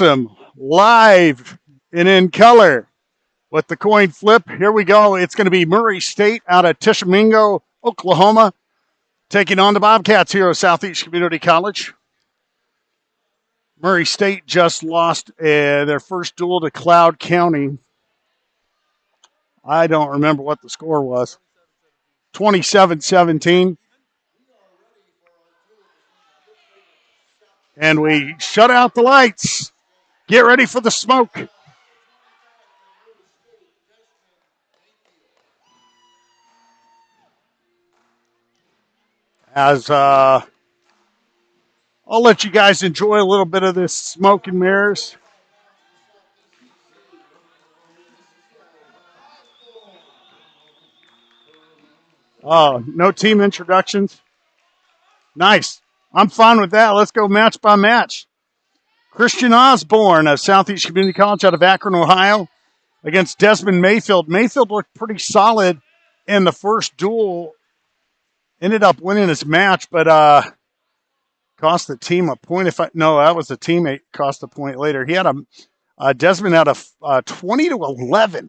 Awesome. Live and in color with the coin flip. Here we go. It's going to be Murray State out of Tishomingo, Oklahoma, taking on the Bobcats here at Southeast Community College. Murray State just lost their first duel to Cloud County. I don't remember what the score was. 27-17. And we shut out the lights. Get ready for the smoke. As I'll let you guys enjoy a little bit of this smoke and mirrors. Oh, no team introductions. Nice. I'm fine with that. Let's go match by match. Christian Osborne of Southeast Community College out of Akron, Ohio, against Desmond Mayfield. Mayfield looked pretty solid in the first duel. Ended up winning his match, but cost the team a point. No, that was a teammate. Cost a point later. He had a Desmond out of 20-11.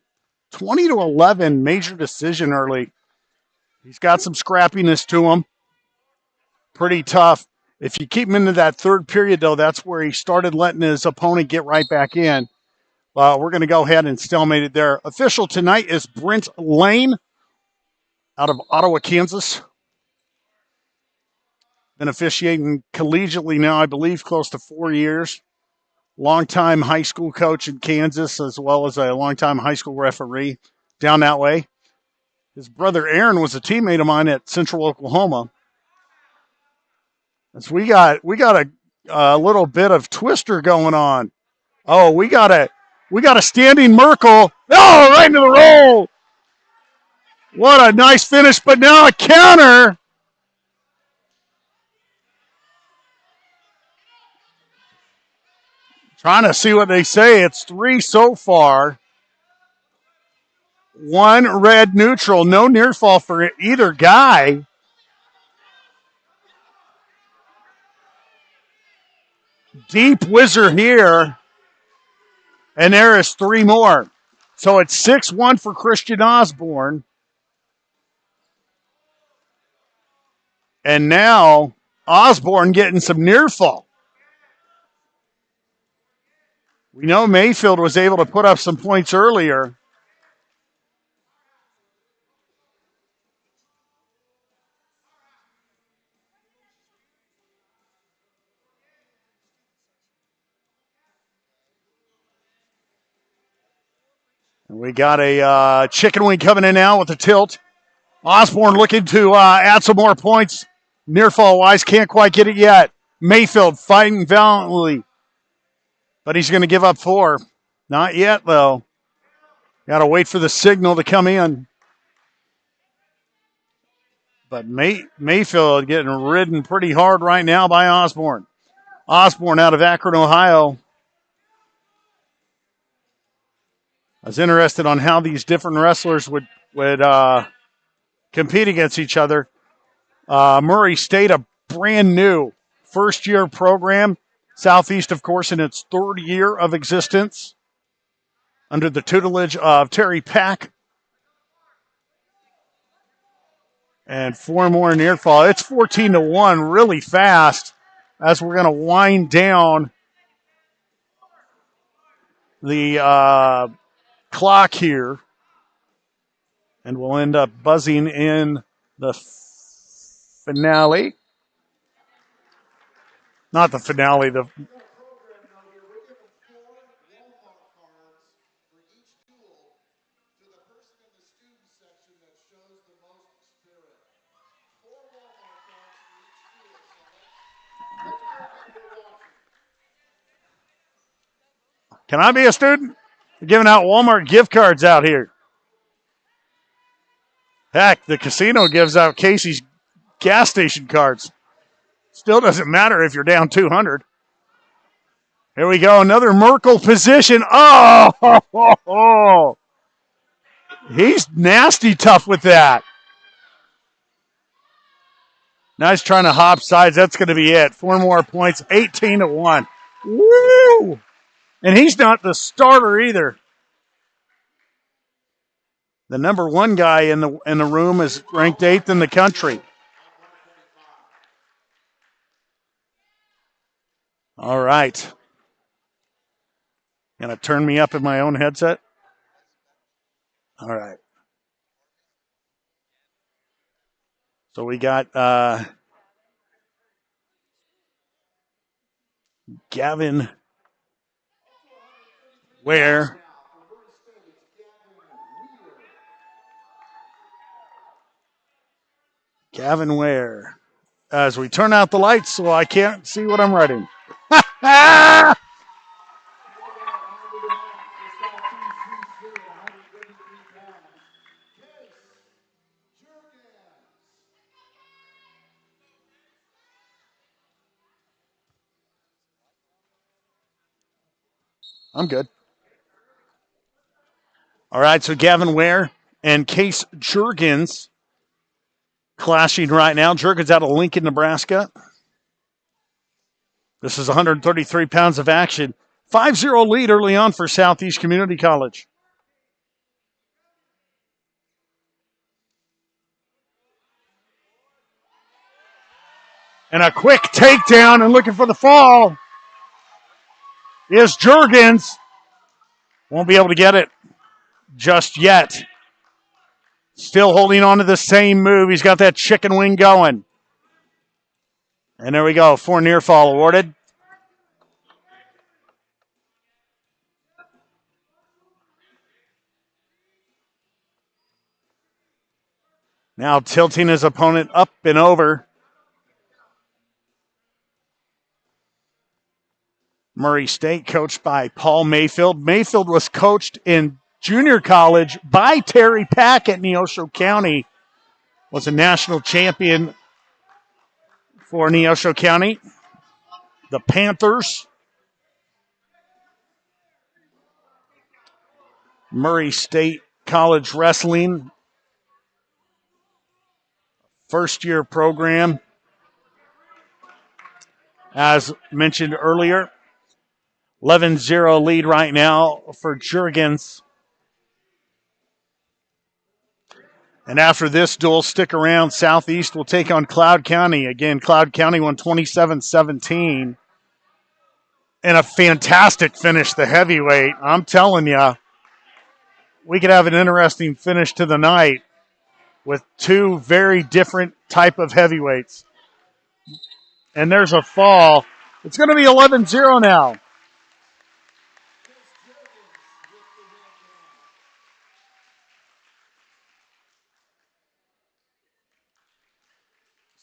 20-11 major decision early. He's got some scrappiness to him. Pretty tough. If you keep him into that third period, though, that's where he started letting his opponent get right back in. We're going to go ahead and stalemate it there. Official tonight is Brent Lane out of Ottawa, Kansas. Been officiating collegiately now, I believe, close to 4 years. Longtime high school coach in Kansas, as well as a longtime high school referee down that way. His brother Aaron was a teammate of mine at Central Oklahoma. So we got a little bit of twister going on. Oh, we got a standing Merkel. Oh, right into the roll. What a nice finish, but now a counter. Trying to see what they say. It's 3 so far. 1 red neutral. No near fall for either guy. Deep whizzer here. And there is 3 more. So it's 6-1 for Christian Osborne. And now Osborne getting some near fall. We know Mayfield was able to put up some points earlier. And we got a chicken wing coming in now with the tilt. Osborne looking to add some more points. Near fall wise, can't quite get it yet. Mayfield fighting valiantly. But he's going to give up 4. Not yet, though. Got to wait for the signal to come in. But Mayfield getting ridden pretty hard right now by Osborne. Osborne out of Akron, Ohio. I was interested on how these different wrestlers would compete against each other. Murray State, a brand new first-year program. Southeast, of course, in its 3rd year of existence under the tutelage of Terry Pack. And 4 more near fall. It's 14-1 really fast as we're going to wind down the clock here. And we'll end up buzzing in the finale. Not the finale, the Can I be a student? We're giving out Walmart gift cards out here. Heck, the casino gives out Casey's gas station cards. Still doesn't matter if you're down 200. Here we go, another Merkel position. Oh, he's nasty tough with that. Now he's trying to hop sides. That's going to be it. 4 more points, 18-1. Woo! And he's not the starter either. The number one guy in the room is ranked 8th in the country. All right. Gonna turn me up in my own headset? All right. So we got Gavin Ware. Gavin Ware. As we turn out the lights so I can't see what I'm writing. I'm good. All right, so Gavin Ware and Case Jurgens clashing right now. Jurgens out of Lincoln, Nebraska. This is 133 pounds of action. 5-0 lead early on for Southeast Community College. And a quick takedown and looking for the fall is Jurgens. Won't be able to get it just yet. Still holding on to the same move. He's got that chicken wing going. And there we go. 4 near fall awarded. Now tilting his opponent up and over. Murray State, coached by Paul Mayfield. Mayfield was coached in junior college by Terry Pack at Neosho County. Was a national champion for Neosho County. The Panthers. Murray State College Wrestling. First-year program. As mentioned earlier, 11-0 lead right now for Jurgens. And after this duel, stick around. Southeast will take on Cloud County. Again, Cloud County won 27-17. And a fantastic finish, the heavyweight. I'm telling you, we could have an interesting finish to the night with 2 very different type of heavyweights. And there's a fall. It's going to be 11-0 now.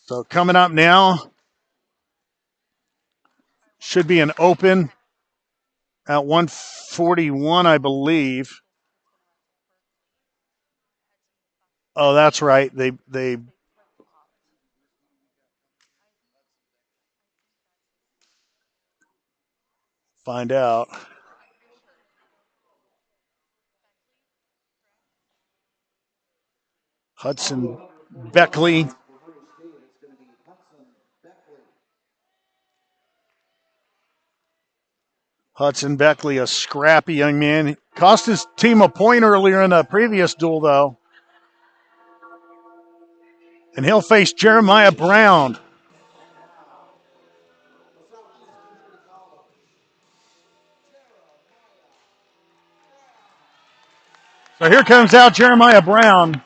So coming up now should be an open at 141, I believe. Oh, that's right. They find out. Hudson Beckley. Hudson Beckley, a scrappy young man. Cost his team a point earlier in the previous duel, though. And he'll face Jeremiah Brown. So here comes out Jeremiah Brown.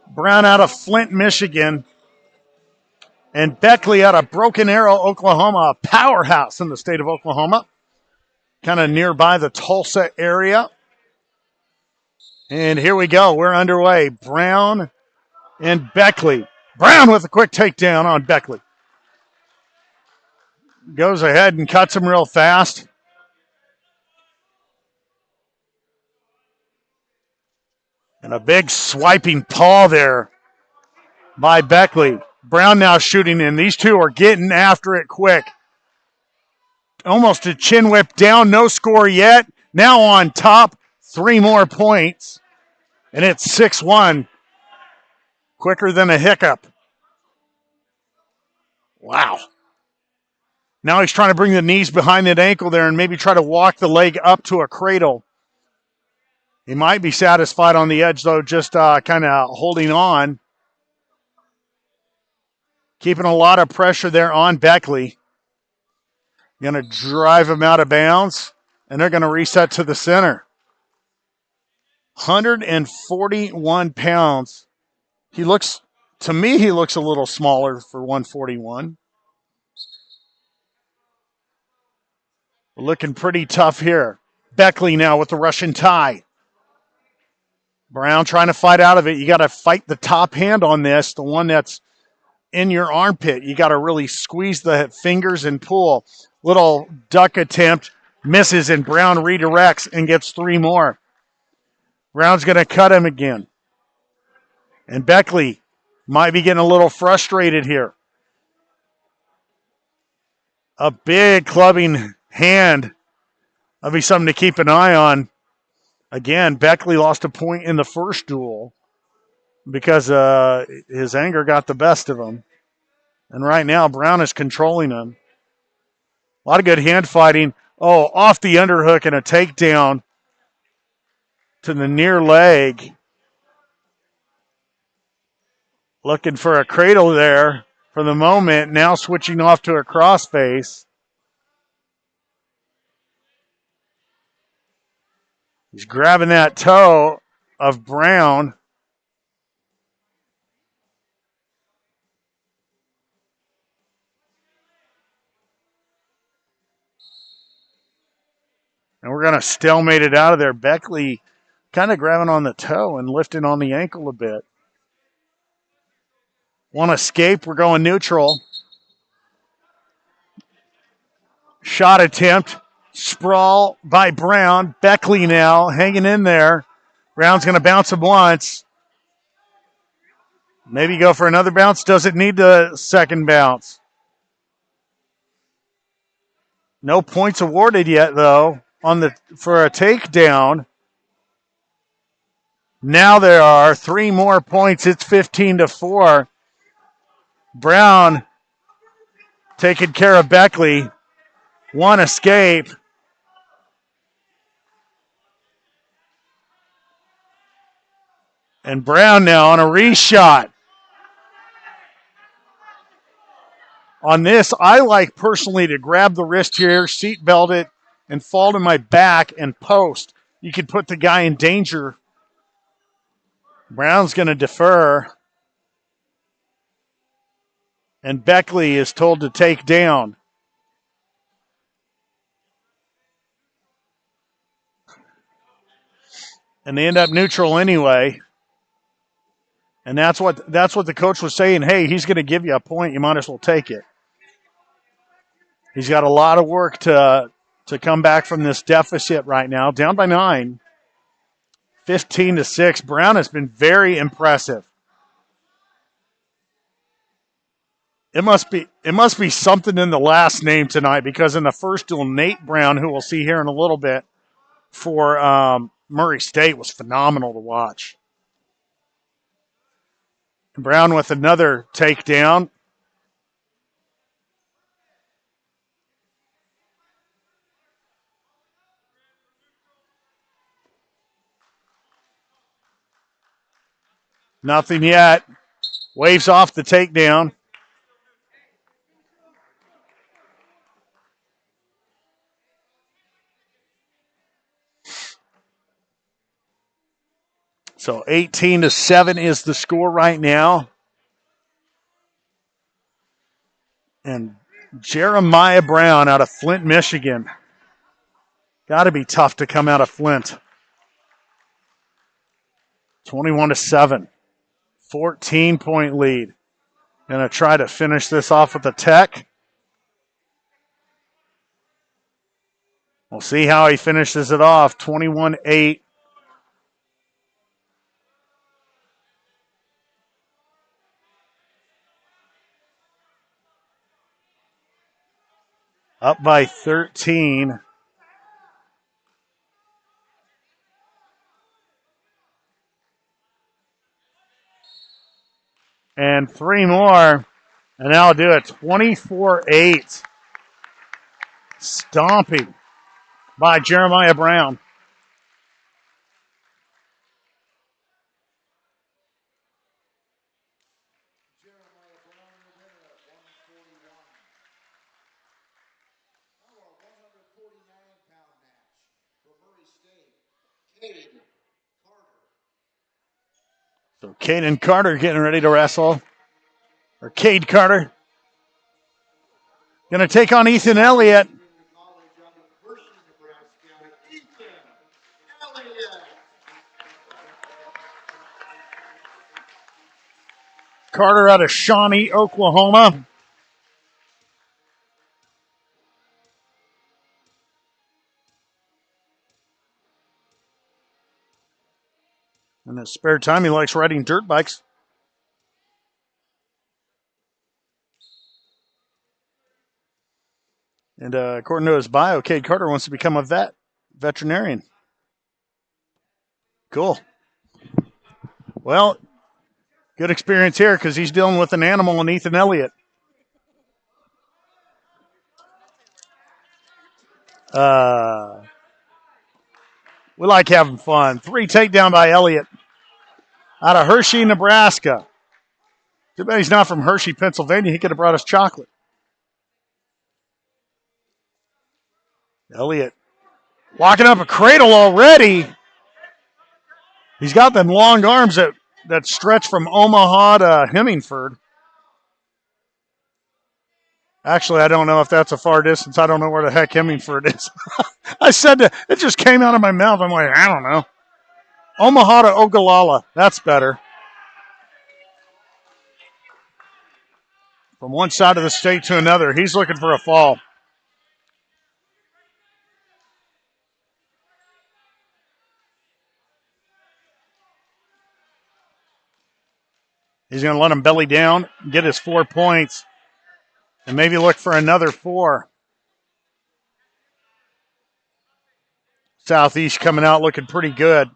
Brown out of Flint, Michigan. And Beckley out of Broken Arrow, Oklahoma, a powerhouse in the state of Oklahoma. Kind of nearby the Tulsa area. And here we go. We're underway. Brown and Beckley. Brown with a quick takedown on Beckley. Goes ahead and cuts him real fast. And a big swiping paw there by Beckley. Brown now shooting in. These two are getting after it quick. Almost a chin whip down. No score yet. Now on top. 3 more points. And it's 6-1. Quicker than a hiccup. Wow. Now he's trying to bring the knees behind that ankle there and maybe try to walk the leg up to a cradle. He might be satisfied on the edge, though, just kind of holding on. Keeping a lot of pressure there on Beckley. Going to drive him out of bounds, and they're going to reset to the center. 141 pounds. To me, he looks a little smaller for 141. Looking pretty tough here. Beckley now with the Russian tie. Brown trying to fight out of it. You got to fight the top hand on this, the one that's in your armpit. You got to really squeeze the fingers and pull. Little duck attempt, misses, and Brown redirects and gets 3 more. Brown's going to cut him again. And Beckley might be getting a little frustrated here. A big clubbing hand. That'll be something to keep an eye on. Again, Beckley lost a point in the first duel because his anger got the best of him. And right now, Brown is controlling him. A lot of good hand fighting. Oh, off the underhook and a takedown to the near leg. Looking for a cradle there for the moment. Now switching off to a crossface. He's grabbing that toe of Brown. And we're going to stalemate it out of there. Beckley kind of grabbing on the toe and lifting on the ankle a bit. One escape. We're going neutral. Shot attempt. Sprawl by Brown. Beckley now hanging in there. Brown's going to bounce him once. Maybe go for another bounce. Doesn't need the second bounce. No points awarded yet, though, for a takedown. Now there are 3 more points. It's 15-4. Brown taking care of Beckley. 1 escape. And Brown now on a reshot. On this, I like personally to grab the wrist here, seat belt it, and fall to my back and post. You could put the guy in danger. Brown's going to defer. And Beckley is told to take down. And they end up neutral anyway. And that's what the coach was saying. Hey, he's going to give you a point. You might as well take it. He's got a lot of work to come back from this deficit right now. Down by 9. 15-6. Brown has been very impressive. It must be something in the last name tonight, because in the first duel, Nate Brown, who we'll see here in a little bit, for Murray State was phenomenal to watch. Brown with another takedown. Nothing yet. Waves off the takedown. So 18-7 is the score right now. And Jeremiah Brown out of Flint, Michigan. Got to be tough to come out of Flint. 21-7. 14-point lead. Going to try to finish this off with a tech. We'll see how he finishes it off. 21-8. Up by 13. And 3 more. And now I'll do it 24-8. Stomping by Jeremiah Brown. So Caden Carter getting ready to wrestle. Or Cade Carter. Going to take on Ethan Elliott. Carter out of Shawnee, Oklahoma. In his spare time, he likes riding dirt bikes. And according to his bio, Cade Carter wants to become a veterinarian. Cool. Well, good experience here because he's dealing with an animal in Ethan Elliott. We like having fun. 3 takedown by Elliott out of Hershey, Nebraska. Too bad he's not from Hershey, Pennsylvania. He could have brought us chocolate. Elliott locking up a cradle already. He's got them long arms that stretch from Omaha to Hemingford. Actually, I don't know if that's a far distance. I don't know where the heck Hemingford is. I said that. It just came out of my mouth. I'm like, I don't know. Omaha to Ogallala. That's better. From one side of the state to another. He's looking for a fall. He's going to let him belly down, get his 4 points, and maybe look for another 4. Southeast coming out looking pretty good.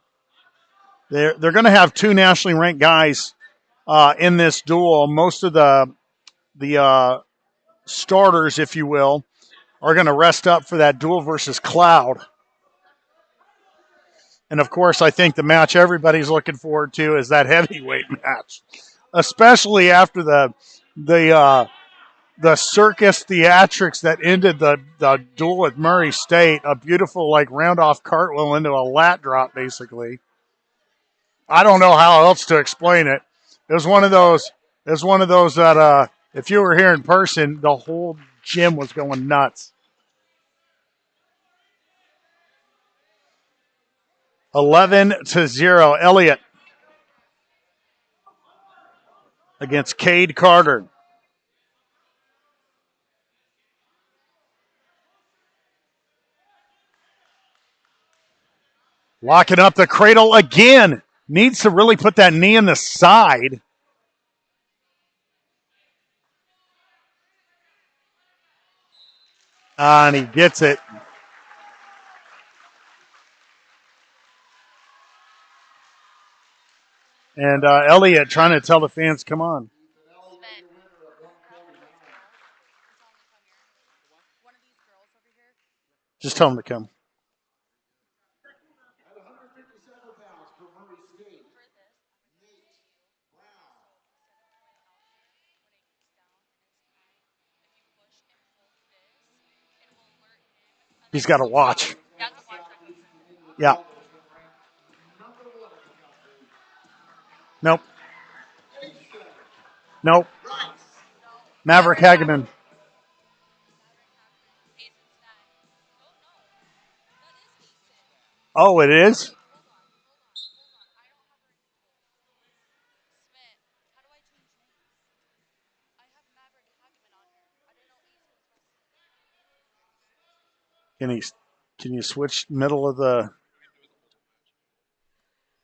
They're going to have 2 nationally ranked guys in this duel. Most of the starters, if you will, are going to rest up for that duel versus Cloud. And, of course, I think the match everybody's looking forward to is that heavyweight match, especially after the circus theatrics that ended the duel at Murray State. A beautiful, round-off cartwheel into a lat drop, basically. I don't know how else to explain it. It was one of those that if you were here in person, the whole gym was going nuts. 11-0, Elliott against Cade Carter. Locking up the cradle again. Needs to really put that knee in the side. And he gets it. And Elliott trying to tell the fans, come on. Just tell them to come. He's got to watch. Yeah. Nope. Nope. Maverick Hageman. Oh, it is? Can you switch middle of the...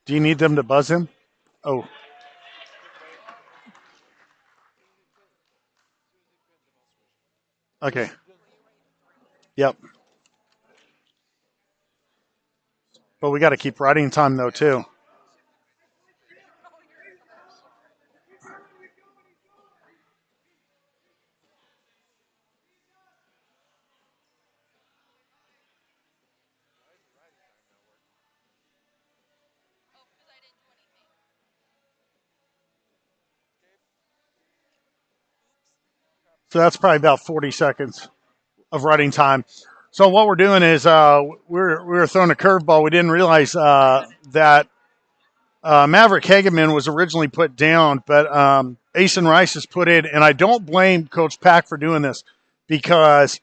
Do you need them to buzz him? Oh. Okay. Yep. But we got to keep riding time, though, too. So that's probably about 40 seconds of running time. So what we're doing is we're throwing a curveball. We didn't realize that Maverick Hageman was originally put down, but Asen Rice is put in, and I don't blame Coach Pack for doing this because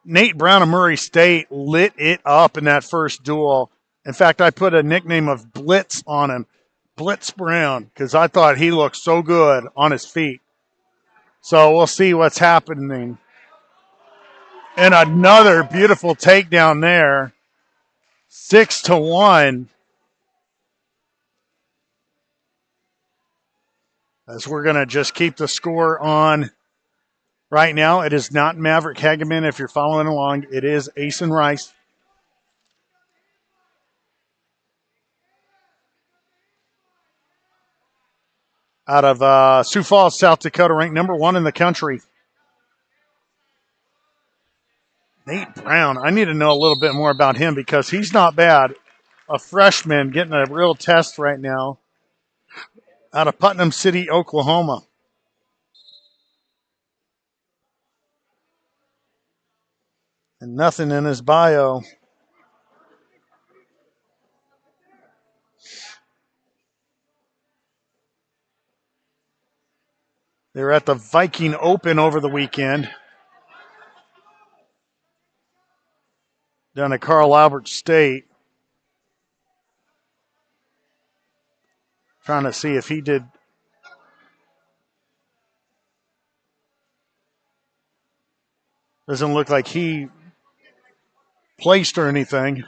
Nate Brown of Murray State lit it up in that first duel. In fact, I put a nickname of Blitz on him, Blitz Brown, because I thought he looked so good on his feet. So we'll see what's happening. And another beautiful takedown there. 6-1. As we're going to just keep the score on right now. It is not Maverick Hageman. If you're following along, it is Asen Rice. Out of Sioux Falls, South Dakota, ranked number 1 in the country. Nate Brown, I need to know a little bit more about him because he's not bad. A freshman getting a real test right now out of Putnam City, Oklahoma. And nothing in his bio. They were at the Viking Open over the weekend down at Carl Albert State. Trying to see if he did. Doesn't look like he placed or anything.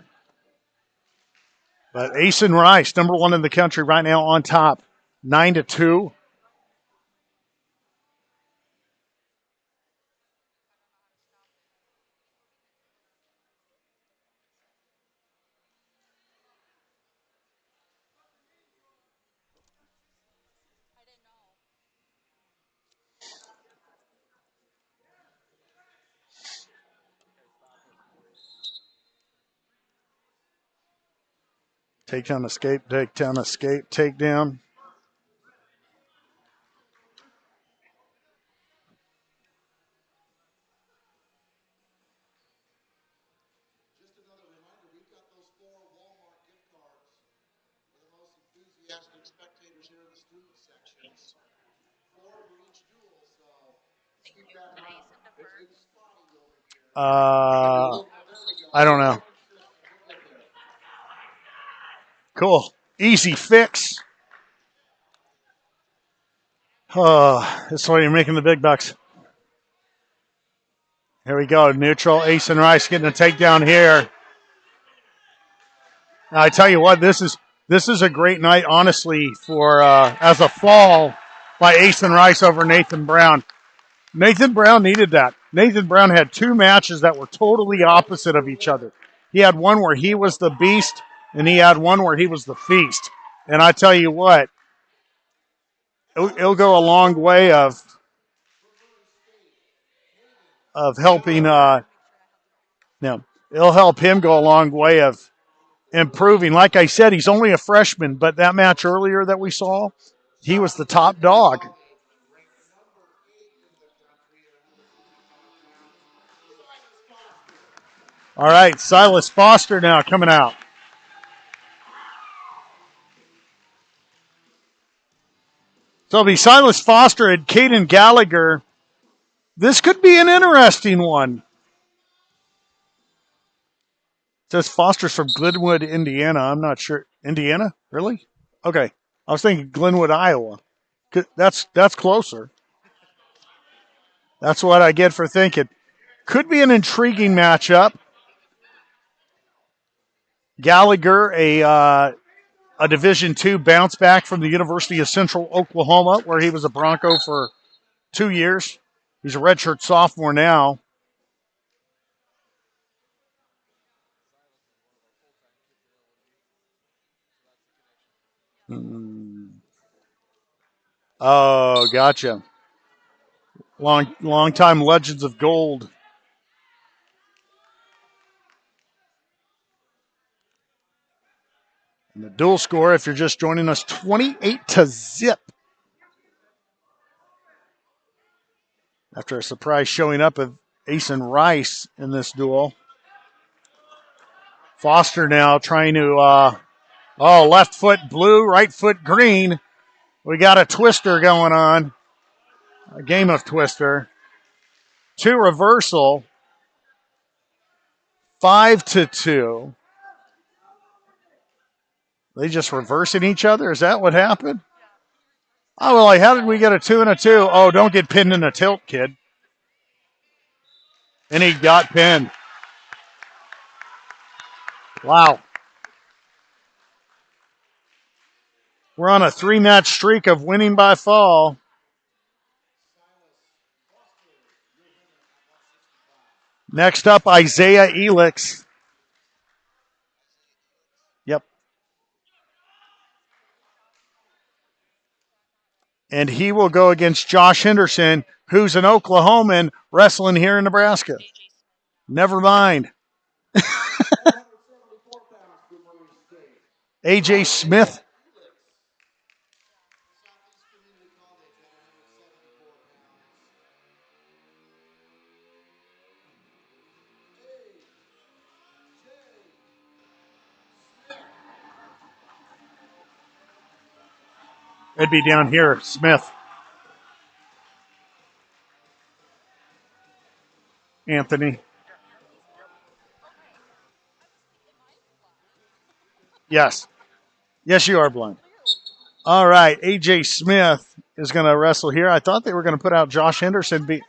But Asen Rice, number 1 in the country right now on top, 9-2. Takedown, escape, takedown, escape, takedown. I don't know. Cool. Easy fix. Oh, that's why you're making the big bucks. Here we go. Neutral. Asen Rice getting a takedown here. Now, I tell you what, this is a great night, honestly, for as a fall by Asen Rice over Nathan Brown. Nathan Brown needed that. Nathan Brown had 2 matches that were totally opposite of each other. He had one where he was the beast, and he had one where he was the feast. And I tell you what, it'll go a long way of helping. It'll help him go a long way of improving. Like I said, he's only a freshman, but that match earlier that we saw, he was the top dog. All right, Silas Foster now coming out. So it'll be Silas Foster and Caden Gallagher. This could be an interesting one. It says Foster's from Glenwood, Indiana. I'm not sure. Indiana? Really? Okay. I was thinking Glenwood, Iowa. That's closer. That's what I get for thinking. Could be an intriguing matchup. Gallagher, a Division II bounce back from the University of Central Oklahoma, where he was a Bronco for 2 years. He's a redshirt sophomore now. Oh, gotcha. Long time Legends of Gold. And the dual score, if you're just joining us, 28-0. after a surprise showing up of Asen Rice in this duel. Foster now trying to, left foot blue, right foot green. We got a twister going on, a game of twister. 2 reversal, 5-2. They just reversing each other? Is that what happened? Oh, well, like, how did we get a 2 and a 2? Oh, don't get pinned in a tilt, kid. And he got pinned. Wow. We're on a 3-match streak of winning by fall. Next up, Isaiah Elix. Yep. And he will go against Josh Henderson, who's an Oklahoman wrestling here in Nebraska. Never mind. AJ Smith. It'd be down here, Smith. Anthony. Yes. Yes, you are blind. All right. AJ Smith is going to wrestle here. I thought they were going to put out Josh Henderson.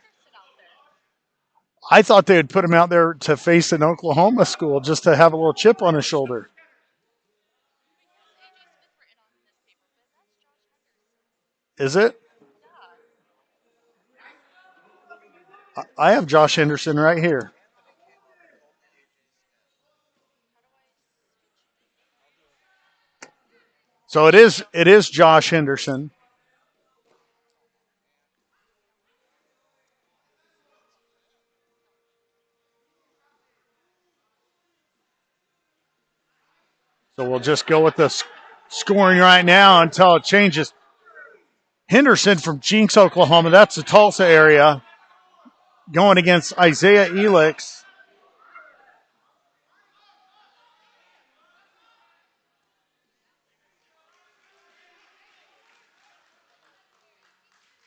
I thought they would put him out there to face an Oklahoma school just to have a little chip on his shoulder. Is it? I have Josh Henderson right here. So it is Josh Henderson. So we'll just go with the scoring right now until it changes. Henderson from Jinx, Oklahoma. That's the Tulsa area. Going against Isaiah Elix.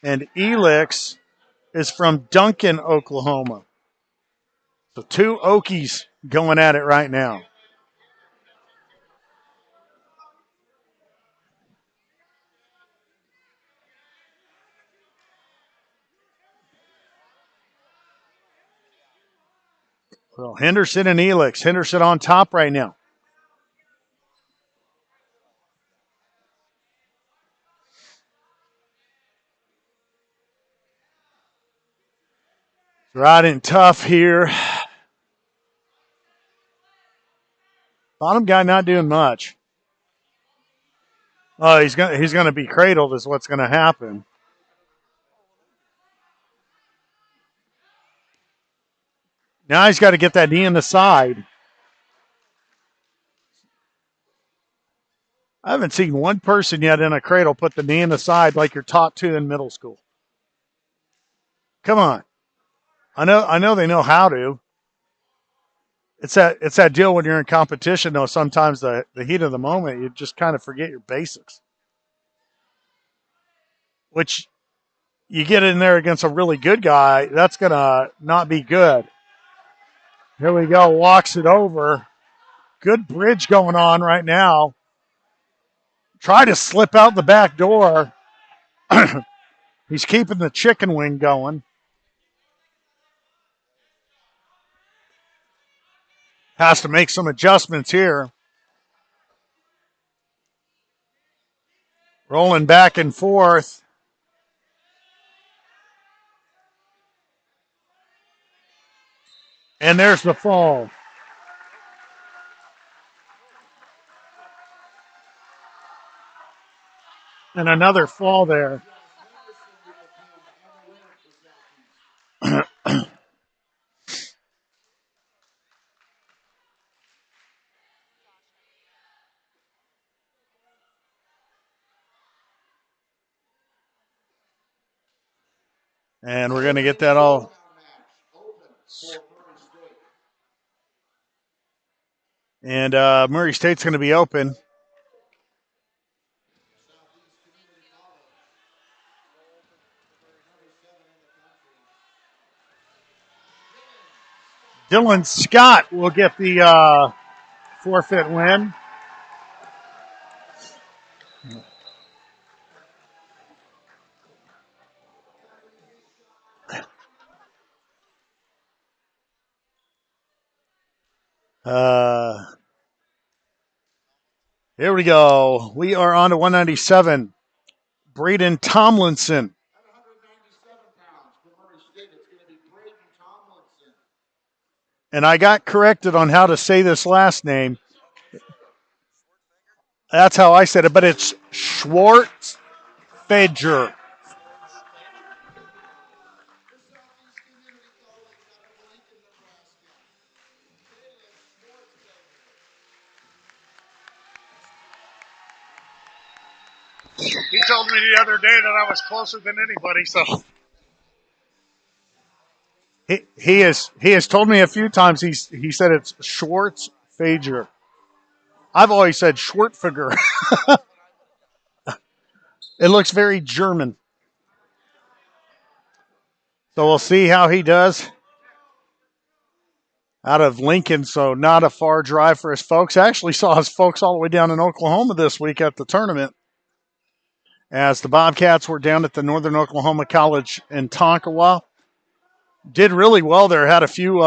And Elix is from Duncan, Oklahoma. So 2 Okies going at it right now. Well, Henderson and Elix. Henderson on top right now. Riding tough here. Bottom guy not doing much. Oh, he's gonna be cradled is what's gonna happen. Now he's got to get that knee in the side. I haven't seen one person yet in a cradle put the knee in the side like you're taught to in middle school. Come on. I know they know how to. It's that deal when you're in competition though, sometimes the heat of the moment, you just kind of forget your basics. Which you get in there against a really good guy, that's gonna not be good. Here we go, walks it over. Good bridge going on right now. Try to slip out the back door. He's keeping the chicken wing going. Has to make some adjustments here. Rolling back and forth. And there's the fall. And another fall there. And we're going to get that all. And Murray State's going to be open. Dylan Scott will get the forfeit win. Here we go. We are on to 197. Braden Tomlinson. And I got corrected on how to say this last name. That's how I said it, but it's Schwartzfeger. He told me the other day that I was closer than anybody, so he has told me a few times he said it's Schwartzfeger. I've always said Schwartfiger. It looks very German. So we'll see how he does. Out of Lincoln, so not a far drive for his folks. I actually saw his folks all the way down in Oklahoma this week at the tournament, as the Bobcats were down at the Northern Oklahoma College in Tonkawa. Did really well there. Had a few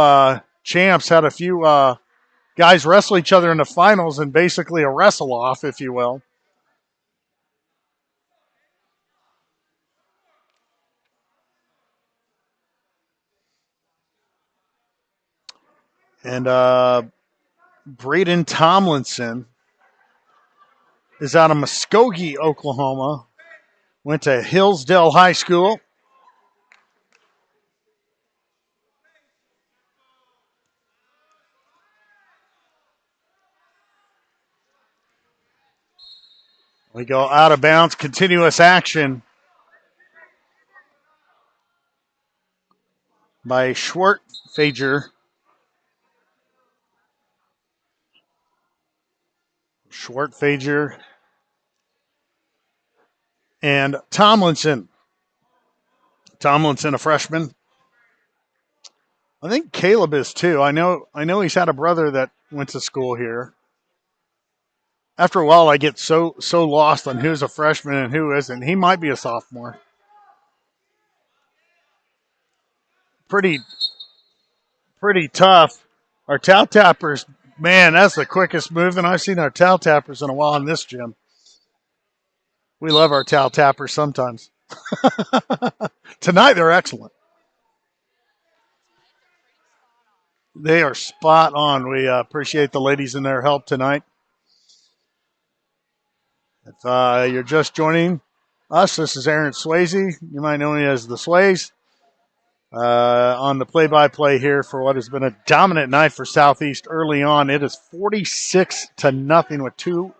champs, had a few guys wrestle each other in the finals, and basically a wrestle-off, if you will. And Braden Tomlinson is out of Muskogee, Oklahoma. Went to Hillsdale High School. We go out of bounds, continuous action by Schwartfeger. Schwartfeger and Tomlinson. Tomlinson, a freshman. I think Caleb is too. I know he's had a brother that went to school here. After a while, I get so lost on who's a freshman and who isn't. He might be a sophomore. Pretty tough. Our towel tappers, man, that's the quickest movement I've seen our towel tappers in a while in this gym. We love our towel tappers sometimes. Tonight, they're excellent. They are spot on. We appreciate the ladies and their help tonight. If you're just joining us, this is Aaron Swayze. You might know me as the Sways. On the play-by-play here for what has been a dominant night for Southeast early on. It is 46-0 with 2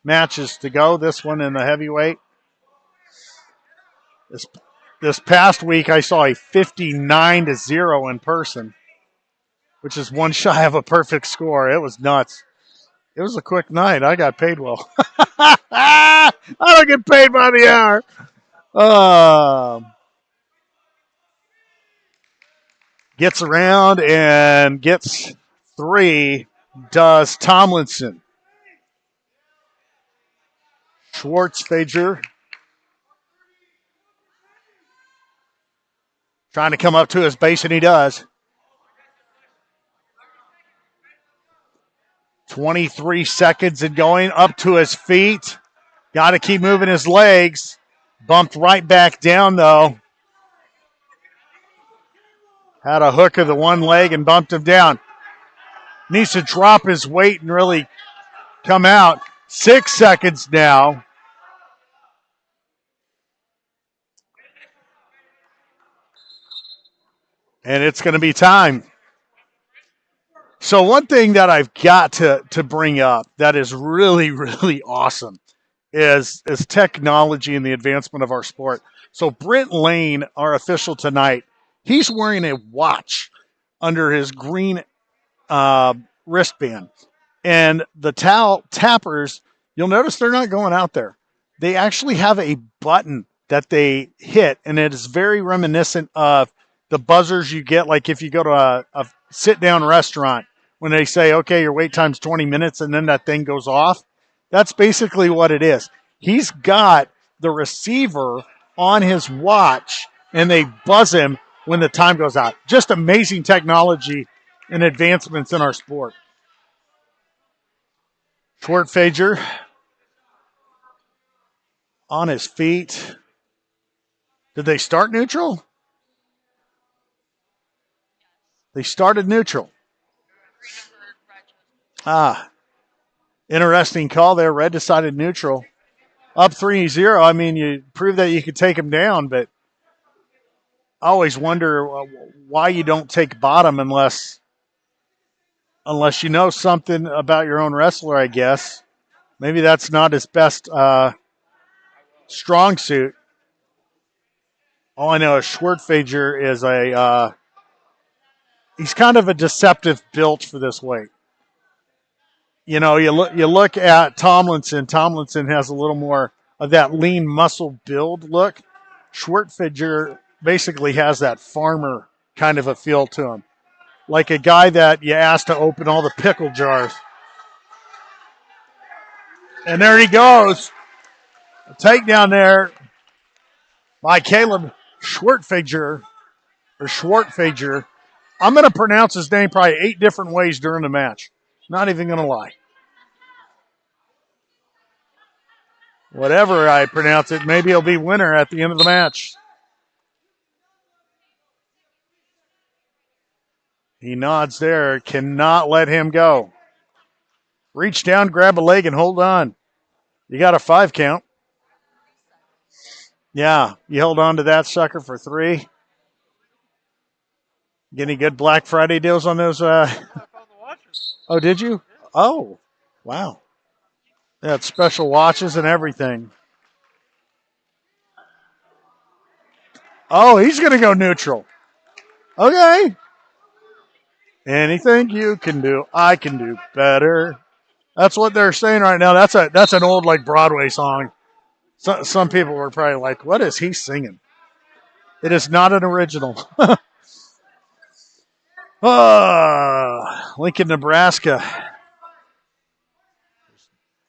matches to go. This one in the heavyweight. This past week, I saw a 59-0 in person, which is one shy of a perfect score. It was nuts. It was a quick night. I got paid well. I don't get paid by the hour. Gets around and gets 3. Does Tomlinson. Schwartzfeger trying to come up to his base, and he does. 23 seconds and going up to his feet. Got to keep moving his legs. Bumped right back down, though. Had a hook of the one leg and bumped him down. Needs to drop his weight and really come out. 6 seconds now. And it's going to be time. So one thing that I've got to bring up that is really, really awesome is technology and the advancement of our sport. So Brent Lane, our official tonight, he's wearing a watch under his green wristband. And the tappers, you'll notice they're not going out there. They actually have a button that they hit, and it is very reminiscent of the buzzers you get, like if you go to a sit-down restaurant when they say, okay, your wait time's 20 minutes, and then that thing goes off. That's basically what it is. He's got the receiver on his watch, and they buzz him when the time goes out. Just amazing technology and advancements in our sport. Schwartfager on his feet. Did they start neutral? They started neutral. Interesting call there. Red decided neutral. Up 3-0. I mean, you prove that you could take him down, but I always wonder why you don't take bottom unless you know something about your own wrestler, I guess. Maybe that's not his best strong suit. All I know is Schwartfager is he's kind of a deceptive build for this weight. You know, you look at Tomlinson. Tomlinson has a little more of that lean muscle build look. Schwartfager basically has that farmer kind of a feel to him. Like a guy that you asked to open all the pickle jars. And there he goes. A takedown there by Caleb Schwartfager. I'm going to pronounce his name probably 8 different ways during the match. Not even going to lie. Whatever I pronounce it, maybe he'll be winner at the end of the match. He nods there. Cannot let him go. Reach down, grab a leg, and hold on. You got a 5 count. Yeah, you held on to that sucker for 3. Get any good Black Friday deals on those? Oh, did you? Oh, wow. They had special watches and everything. Oh, he's going to go neutral. Okay. Anything you can do, I can do better. That's what they're saying right now. That's an old like Broadway song. Some people were probably like, "What is he singing?" It is not an original. Lincoln, Nebraska.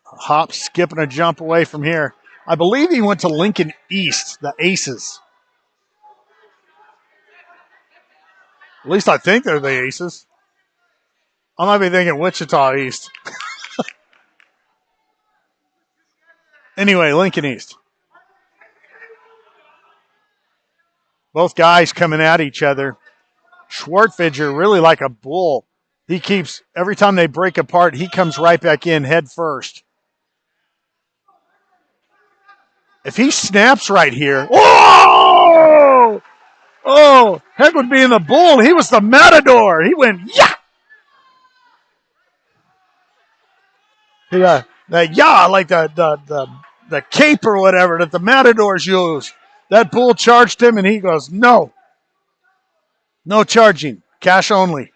Hop, skip, and a jump away from here. I believe he went to Lincoln East, the Aces. At least I think they're the Aces. I might be thinking Wichita East. Anyway, Lincoln East. Both guys coming at each other. Schwartfager really like a bull. He keeps, every time they break apart, he comes right back in head first. If he snaps right here, whoa! Oh, heck would be in the bull. He was the matador. He went, yeah! That yeah, like the cape or whatever that the matadors use. That bull charged him, and he goes, no. No charging. Cash only.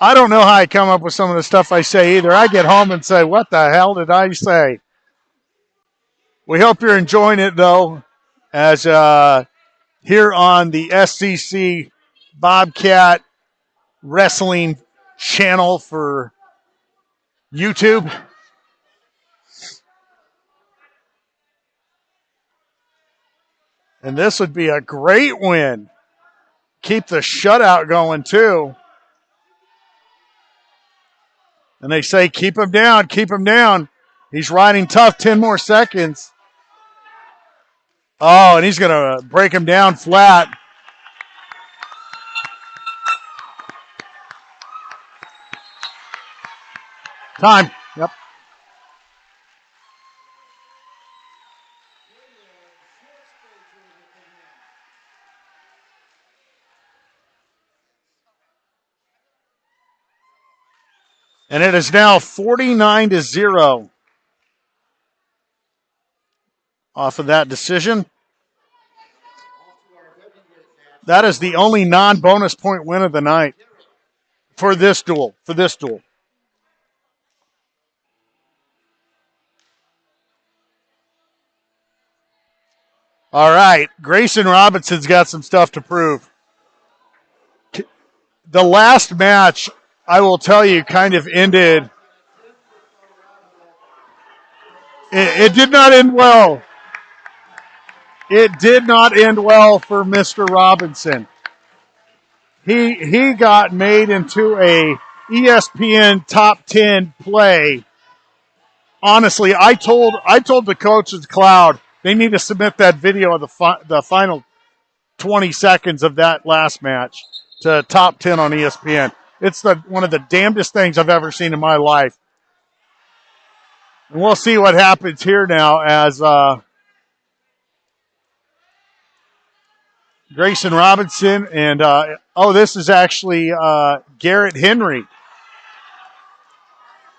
I don't know how I come up with some of the stuff I say either. I get home and say, what the hell did I say? We hope you're enjoying it, though, as here on the SCC Bobcat Wrestling channel for YouTube. And this would be a great win. Keep the shutout going, too. And they say, keep him down, keep him down. He's riding tough, 10 more seconds. Oh, and he's going to break him down flat. Time. Yep. And it is now 49-0. off of that decision. That is the only non-bonus point win of the night for this duel. All right, Grayson Robinson's got some stuff to prove. The last match, I will tell you, kind of ended. It did not end well. It did not end well for Mr. Robinson. He got made into a ESPN top 10 play. Honestly, I told the coaches Cloud they need to submit that video of the final 20 seconds of that last match to top 10 on ESPN. It's one of the damnedest things I've ever seen in my life. And we'll see what happens here now as Grayson Robinson and this is actually Garrett Henry.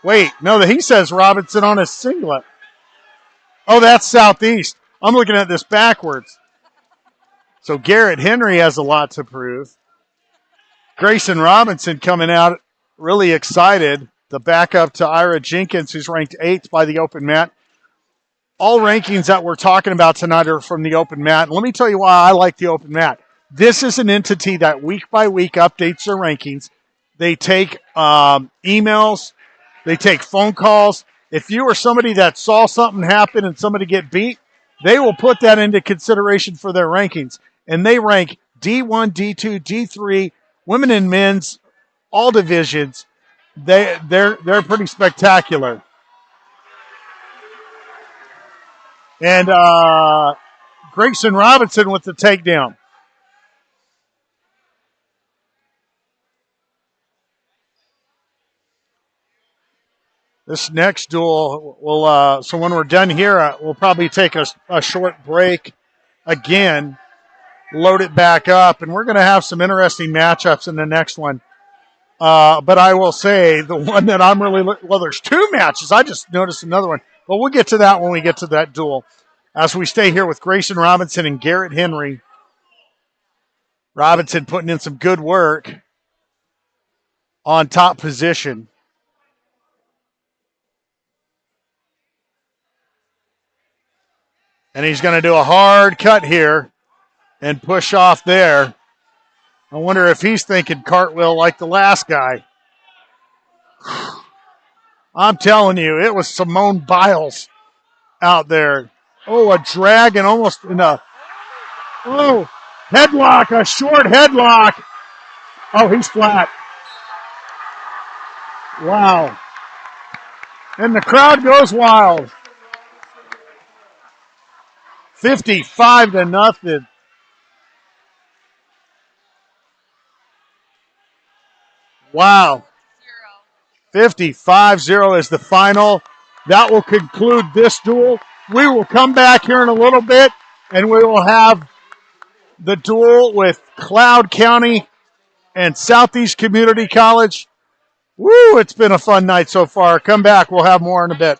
Wait, no, he says Robinson on his singlet. Oh, that's Southeast. I'm looking at this backwards. So Garrett Henry has a lot to prove. Grayson Robinson coming out really excited. The backup to Ira Jenkins, who's ranked 8th by the open mat. All rankings that we're talking about tonight are from the open mat. And let me tell you why I like the open mat. This is an entity that week by week updates their rankings. They take emails. They take phone calls. If you are somebody that saw something happen and somebody get beat, they will put that into consideration for their rankings. And they rank D1, D2, D3, women and men's, all divisions. They're pretty spectacular. And Grayson Robinson with the takedown. This next duel will, so when we're done here, we'll probably take a short break again, load it back up, and we're going to have some interesting matchups in the next one. But I will say the one that I'm really, there's two matches. I just noticed another one, but we'll get to that when we get to that duel. As we stay here with Grayson Robinson and Garrett Henry. Robinson putting in some good work on top position. And he's going to do a hard cut here and push off there. I wonder if he's thinking cartwheel like the last guy. I'm telling you, it was Simone Biles out there. Oh, a drag and almost in a headlock, a short headlock. Oh, he's flat. Wow. And the crowd goes wild. 55-0. Wow. 55-0 is the final. That will conclude this duel. We will come back here in a little bit, and we will have the duel with Cloud County and Southeast Community College. Woo, it's been a fun night so far. Come back. We'll have more in a bit.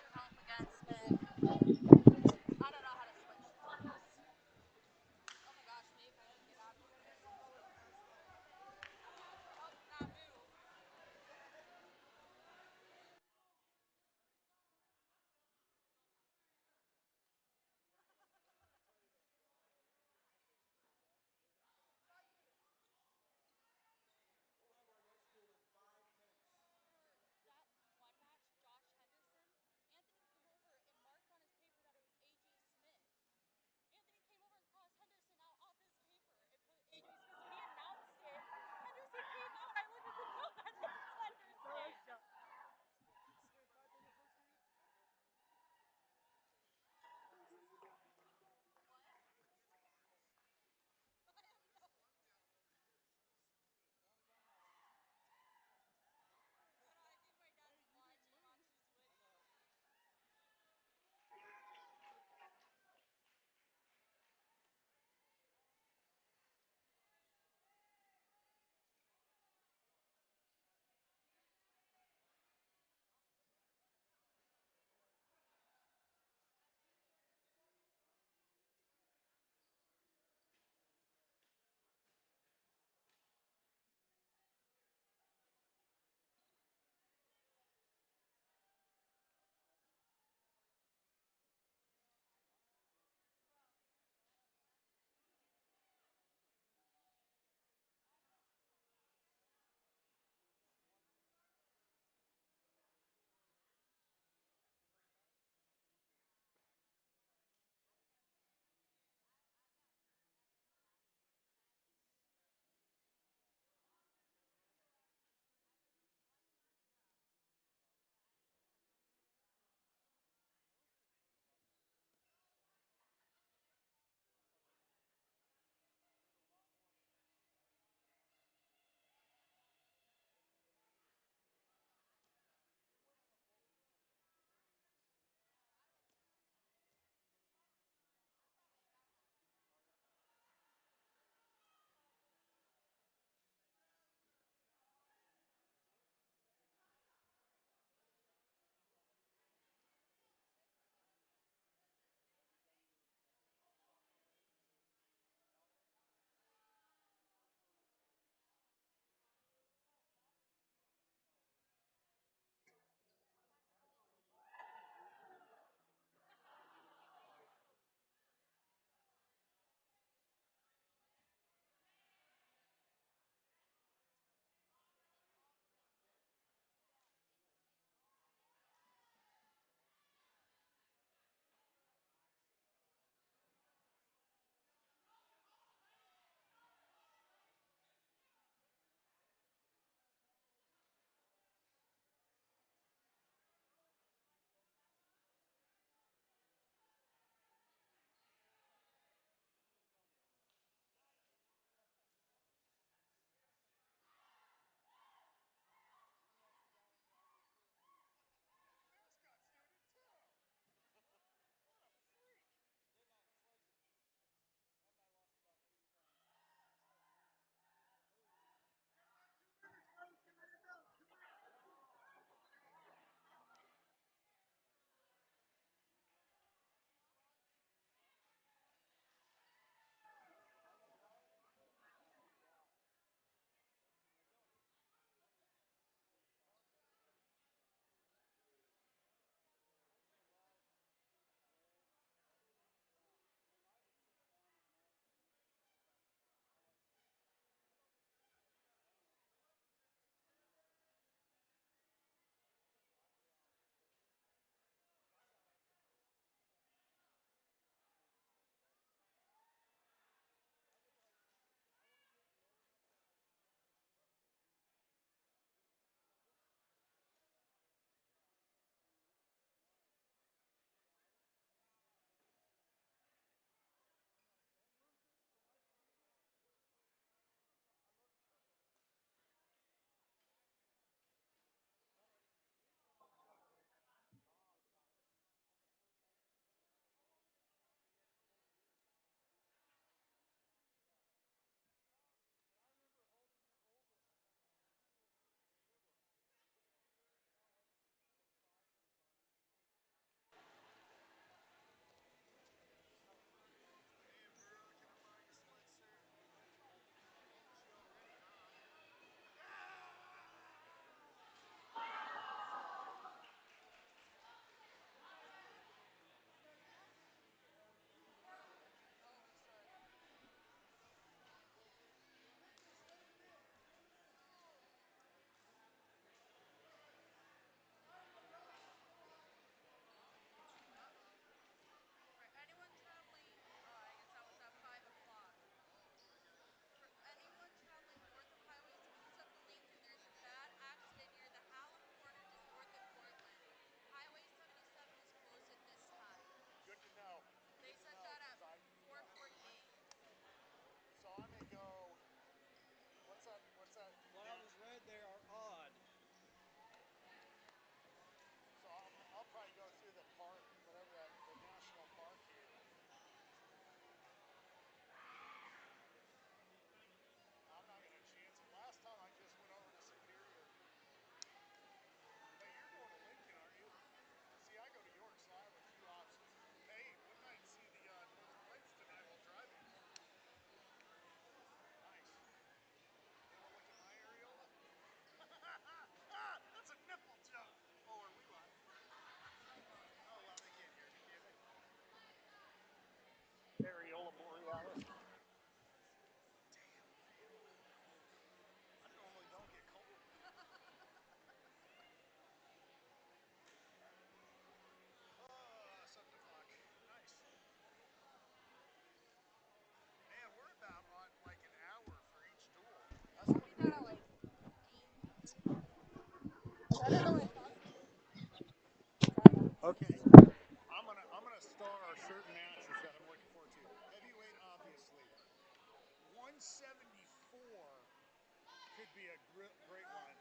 be a great one.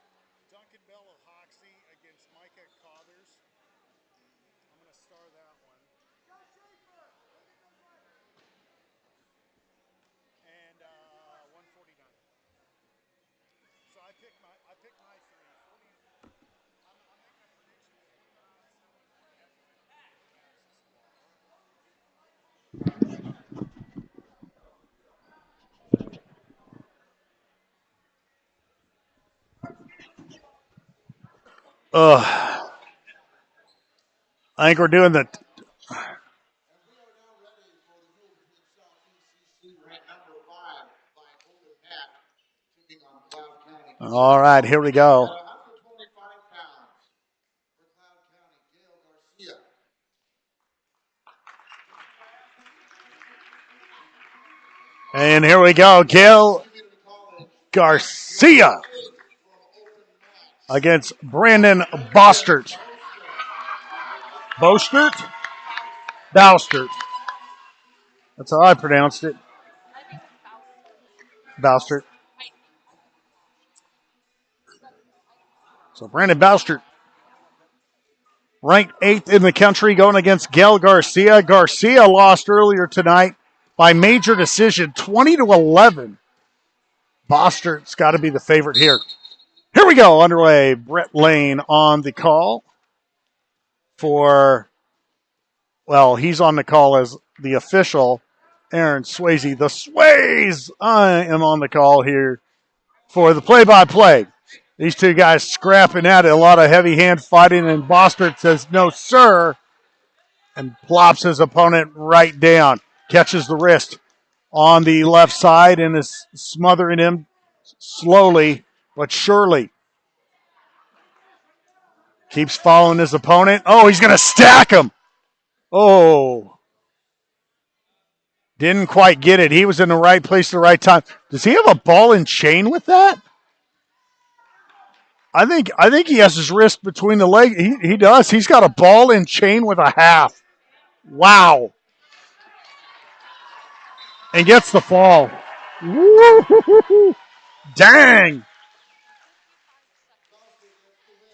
Duncan Bell of Hoxie against Micah Cothers. I'm going to star that one. And 149. So I picked my three. 40. I'm making a prediction. 49. I think we're doing the. All right, here we go. And here we go, Gil Garcia against Brandon Bostert. Bostert? Bostert. That's how I pronounced it. Bostert. So Brandon Bostert, ranked 8th in the country, going against Gil Garcia. Garcia lost earlier tonight by major decision, 20-11. Bostert's got to be the favorite here. Here we go, underway. Brett Lane on the call for, well, he's on the call as the official. Aaron Swayze, the Sways. I am on the call here for the play-by-play. These two guys scrapping at it, a lot of heavy hand fighting, and Bostert says, no, sir, and plops his opponent right down. Catches the wrist on the left side and is smothering him slowly but surely. Keeps following his opponent. Oh, he's going to stack him. Oh. Didn't quite get it. He was in the right place at the right time. Does he have a ball and chain with that? I think he has his wrist between the legs. He does. He's got a ball and chain with a half. Wow. And gets the fall. Woo-hoo-hoo-hoo. Dang.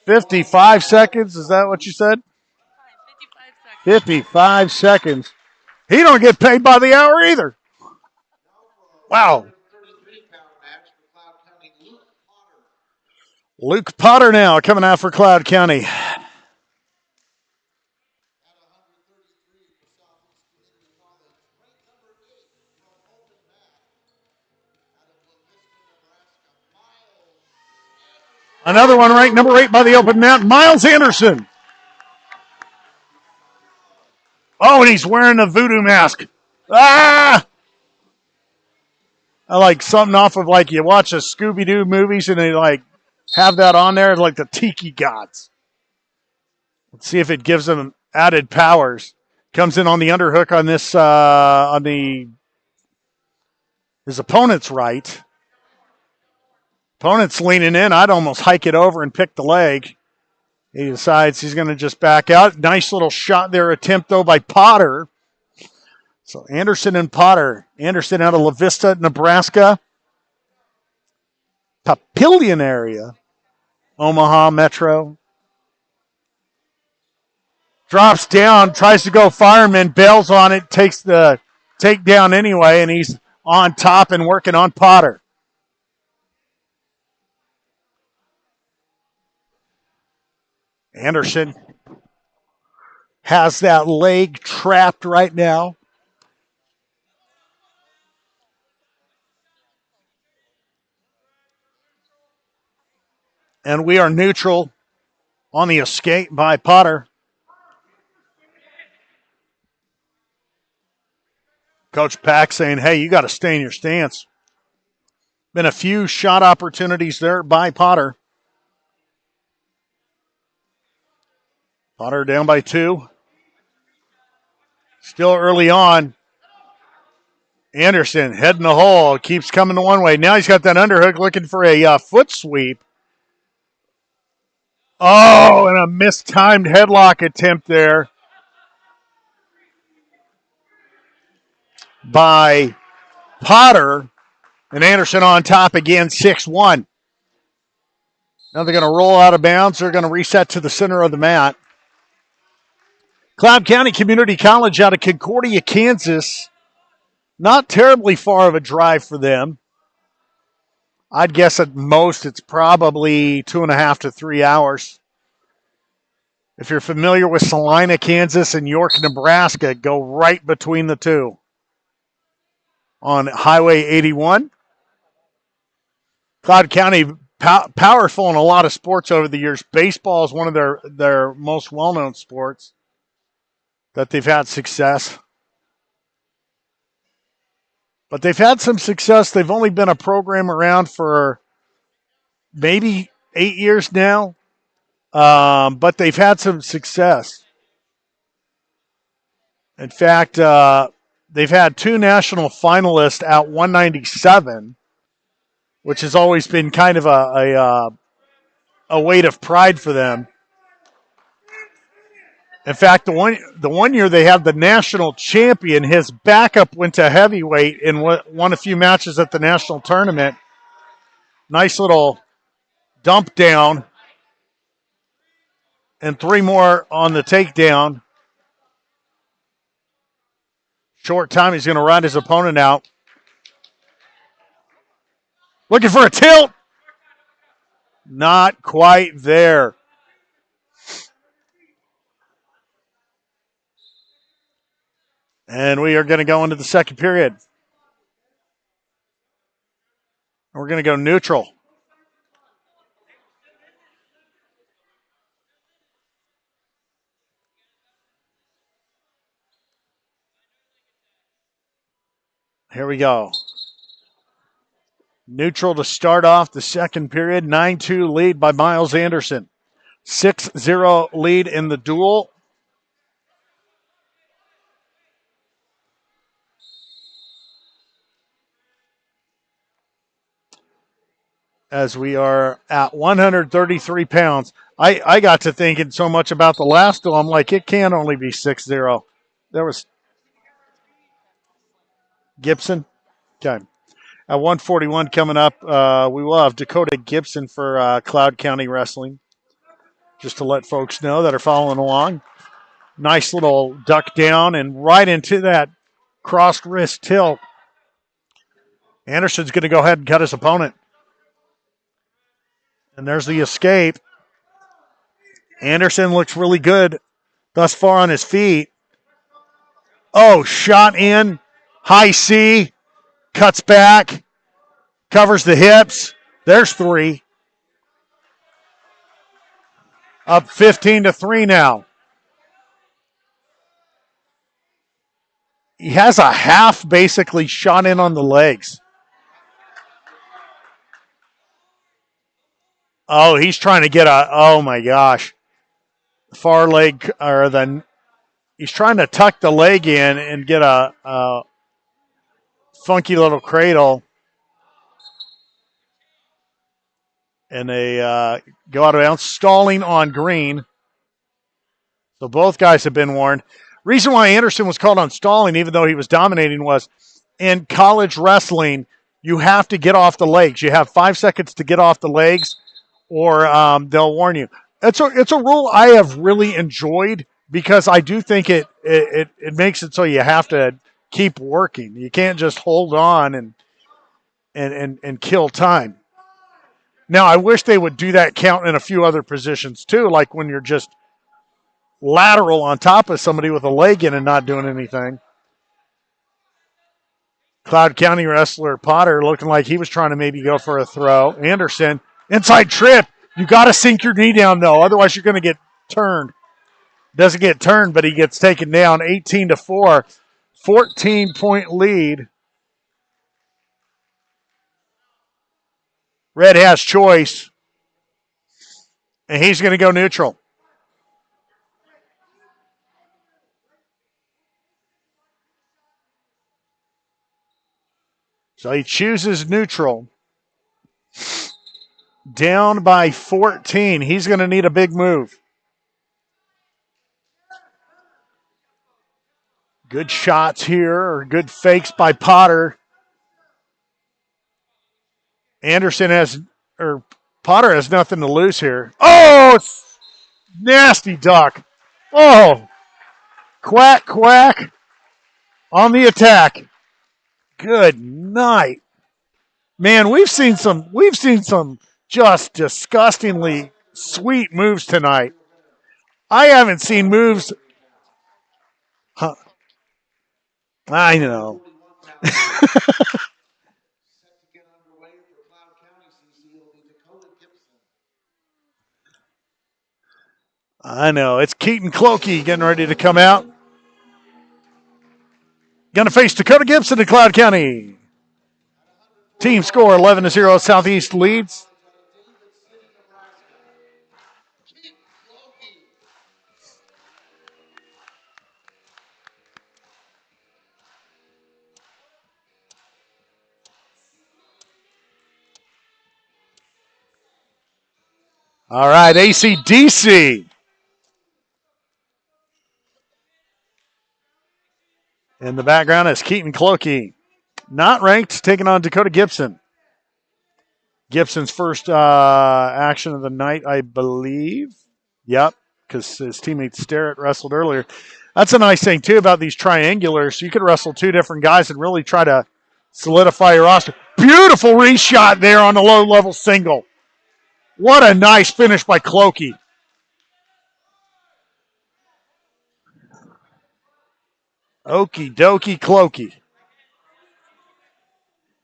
55 seconds. Is that what you said? 55 seconds. He don't get paid by the hour either. Wow. Luke Potter now coming out for Cloud County. Another one ranked number 8 by the open mat, Miles Anderson. Oh, and he's wearing a voodoo mask. Ah! I like something off of like you watch a Scooby-Doo movies and they like have that on there, like the Tiki Gods. Let's see if it gives them added powers. Comes in on the underhook on this, his opponent's right. Opponent's leaning in. I'd almost hike it over and pick the leg. He decides he's going to just back out. Nice little shot there, attempt though by Potter. So Anderson and Potter. Anderson out of La Vista, Nebraska. Papillion area. Omaha Metro. Drops down, tries to go fireman, bails on it, takes the takedown anyway, and he's on top and working on Potter. Anderson has that leg trapped right now. And we are neutral on the escape by Potter. Coach Pack saying, hey, you got to stay in your stance. Been a few shot opportunities there by Potter. Potter down by 2. Still early on. Anderson heading the hole. Keeps coming the one way. Now he's got that underhook looking for a foot sweep. Oh, and a mistimed headlock attempt there by Potter. And Anderson on top again, 6-1. Now they're going to roll out of bounds. They're going to reset to the center of the mat. Cloud County Community College out of Concordia, Kansas. Not terribly far of a drive for them. I'd guess at most it's probably 2.5 to 3 hours. If you're familiar with Salina, Kansas, and York, Nebraska, go right between the two on Highway 81. Cloud County, powerful in a lot of sports over the years. Baseball is one of their most well-known sports that they've had success. But they've had some success. They've only been a program around for maybe 8 years now, but they've had some success. In fact, they've had 2 national finalists at 197, which has always been kind of a weight of pride for them. In fact, the one year they had the national champion, his backup went to heavyweight and won a few matches at the national tournament. Nice little dump down. And 3 more on the takedown. Short time, he's going to ride his opponent out. Looking for a tilt. Not quite there. And we are going to go into the second period. We're going to go neutral. Here we go. Neutral to start off the second period. 9-2 lead by Miles Anderson. 6-0 lead in the duel. As we are at 133 pounds. I got to thinking so much about the last duel. I'm like, it can only be 6-0. There was Gibson. Okay. At 141 coming up, we will have Dakota Gibson for Cloud County Wrestling. Just to let folks know that are following along. Nice little duck down and right into that crossed wrist tilt. Anderson's going to go ahead and cut his opponent. And there's the escape. Anderson looks really good thus far on his feet. Oh, shot in. High C. Cuts back. Covers the hips. There's 3. Up 15-3 now. He has a half basically shot in on the legs. Oh, he's trying to get oh my gosh. Far leg, or he's trying to tuck the leg in and get a funky little cradle. And they go out of bounds, stalling on green. So both guys have been warned. Reason why Anderson was called on stalling, even though he was dominating, was in college wrestling, you have to get off the legs. You have 5 seconds to get off the legs, or they'll warn you. It's a rule I have really enjoyed because I do think it makes it so you have to keep working. You can't just hold on and kill time. Now, I wish they would do that count in a few other positions too, like when you're just lateral on top of somebody with a leg in and not doing anything. Cloud County wrestler Potter looking like he was trying to maybe go for a throw. Anderson, inside trip. You got to sink your knee down, though. Otherwise, you're going to get turned. Doesn't get turned, but he gets taken down 18-4. 14-point lead. Red has choice. And he's going to go neutral. So he chooses neutral. Down by 14. He's going to need a big move. Good shots here, or good fakes by Potter. Potter has nothing to lose here. Oh, nasty duck. Oh, quack, quack on the attack. Good night. Man, we've seen some just disgustingly sweet moves tonight. I haven't seen moves. Huh, I know. I know. It's Keaton Clokey getting ready to come out. Going to face Dakota Gibson in Cloud County. Team score 11-0. Southeast leads. All right, ACDC. In the background is Keaton Clokey. Not ranked, taking on Dakota Gibson. Gibson's first action of the night, I believe. Yep, because his teammate Starrett wrestled earlier. That's a nice thing, too, about these triangulars. You could wrestle two different guys and really try to solidify your roster. Beautiful reshot there on the low-level single. What a nice finish by Clokey. Okie dokie Clokey.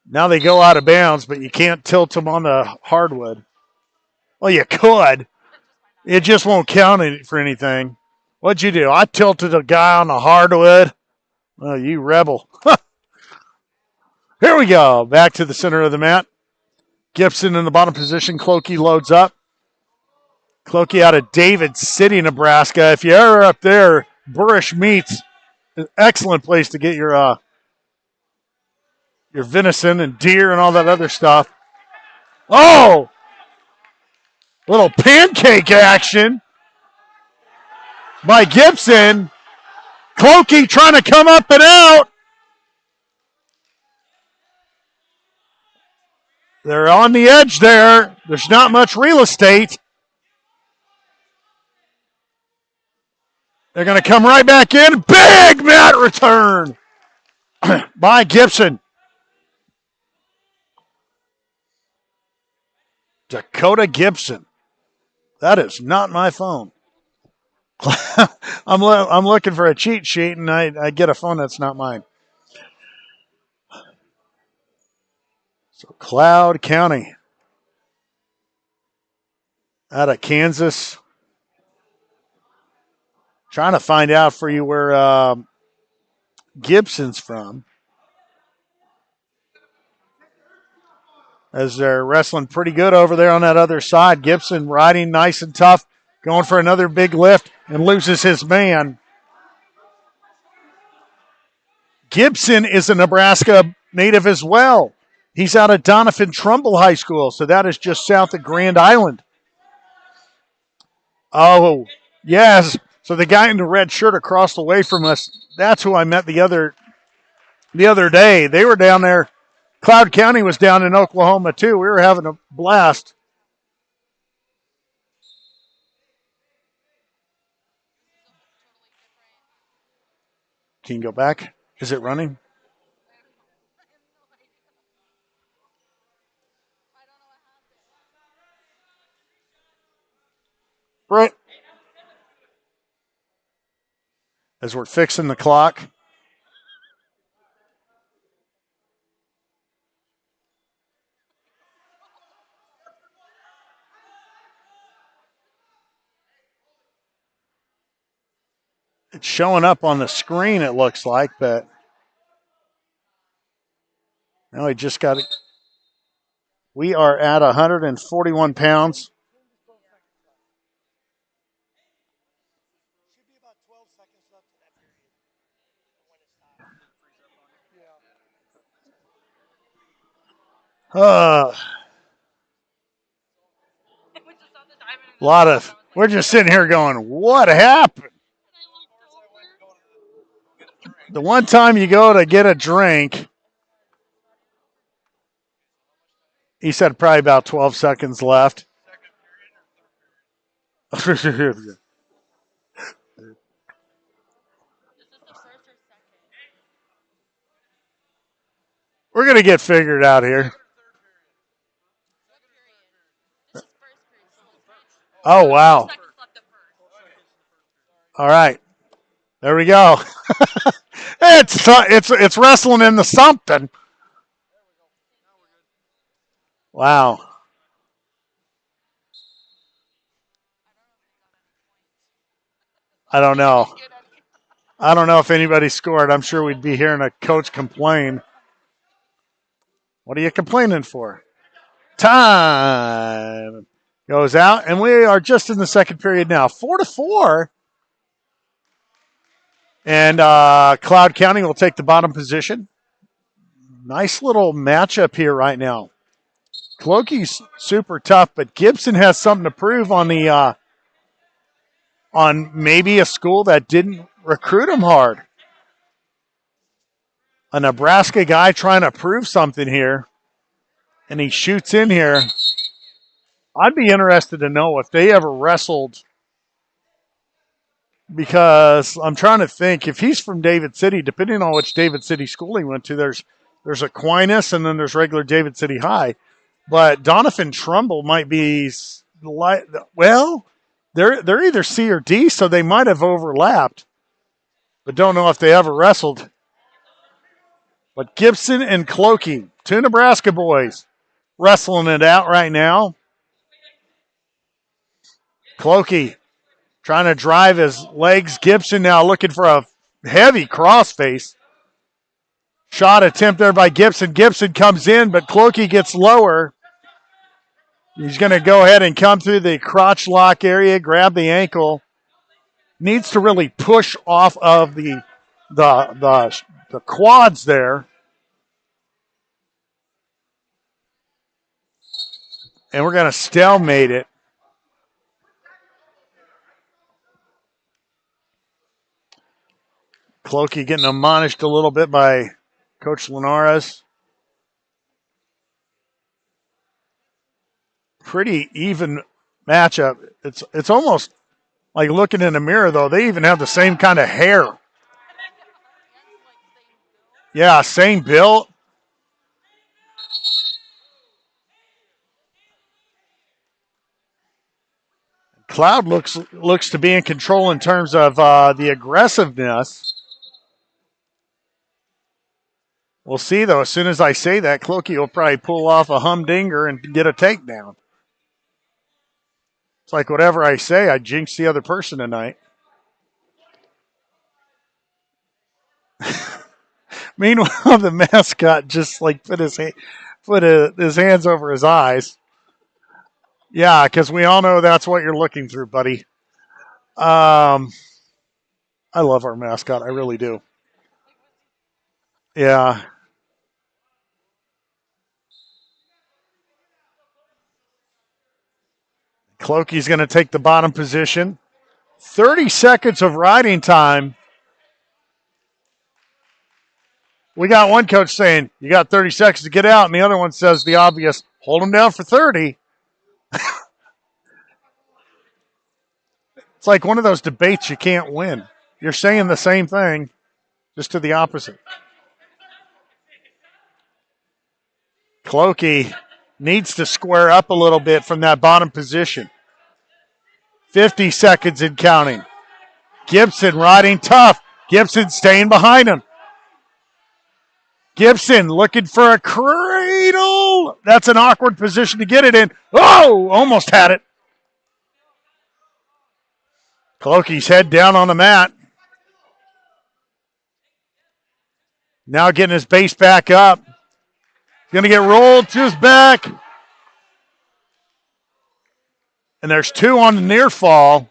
Now they go out of bounds, but you can't tilt them on the hardwood. Well, you could. It just won't count for anything. What'd you do? I tilted a guy on the hardwood. Oh, you rebel. Here we go. Back to the center of the mat. Gibson in the bottom position. Clokey loads up. Clokey out of David City, Nebraska. If you're ever up there, Burrish Meats, an excellent place to get your venison and deer and all that other stuff. Oh! Little pancake action by Gibson. Clokey trying to come up and out. They're on the edge there. There's not much real estate. They're going to come right back in. Big mat return by Gibson. Dakota Gibson. That is not my phone. I'm looking for a cheat sheet, and I get a phone that's not mine. So Cloud County out of Kansas. Trying to find out for you where Gibson's from. As they're wrestling pretty good over there on that other side. Gibson riding nice and tough, going for another big lift, and loses his man. Gibson is a Nebraska native as well. He's out of Doniphan Trumbull High School, so that is just south of Grand Island. Oh, yes. So the guy in the red shirt across the way from us, that's who I met the other day. They were down there. Cloud County was down in Oklahoma, too. We were having a blast. Can you go back? Is it running? Right. As we're fixing the clock. It's showing up on the screen, it looks like, but no, he just got it. We are at 141 pounds. We're just sitting here going, what happened? The one time you go to get a drink, he said probably about 12 seconds left. We're going to get figured out here. Oh, wow. All right. There we go. It's wrestling into something. Wow. I don't know. I don't know if anybody scored. I'm sure we'd be hearing a coach complain. What are you complaining for? Time goes out, and we are just in the second period now. 4-4. And Cloud County will take the bottom position. Nice little matchup here right now. Clokey's super tough, but Gibson has something to prove on the on maybe a school that didn't recruit him hard. A Nebraska guy trying to prove something here, and he shoots in here. I'd be interested to know if they ever wrestled, because I'm trying to think if he's from David City, depending on which David City school he went to, there's Aquinas and then there's regular David City High. But Donovan Trumbull might be well, they're either C or D, so they might have overlapped, but don't know if they ever wrestled. But Gibson and Clokey, two Nebraska boys, wrestling it out right now. Clokey trying to drive his legs. Gibson now looking for a heavy crossface. Shot attempt there by Gibson. Gibson comes in, but Clokey gets lower. He's going to go ahead and come through the crotch lock area, grab the ankle. Needs to really push off of the quads there. And we're going to stalemate it. Clokey getting admonished a little bit by Coach Linares. Pretty even matchup. It's almost like looking in a mirror, though. They even have the same kind of hair. Yeah, same build. Cloud looks to be in control in terms of the aggressiveness. We'll see, though. As soon as I say that, Clokey will probably pull off a humdinger and get a takedown. It's like whatever I say, I jinx the other person tonight. Meanwhile, the mascot just like put his hands over his eyes. Yeah, because we all know that's what you're looking through, buddy. I love our mascot. I really do. Yeah. Clokey's going to take the bottom position. 30 seconds of riding time. We got one coach saying, you got 30 seconds to get out, and the other one says the obvious, hold them down for 30. It's like one of those debates you can't win. You're saying the same thing, just to the opposite. Clokey needs to square up a little bit from that bottom position. 50 seconds and counting. Gibson riding tough. Gibson staying behind him. Gibson looking for a cradle. That's an awkward position to get it in. Oh, almost had it. Clokey's head down on the mat. Now getting his base back up. Going to get rolled to his back. And there's two on the near fall.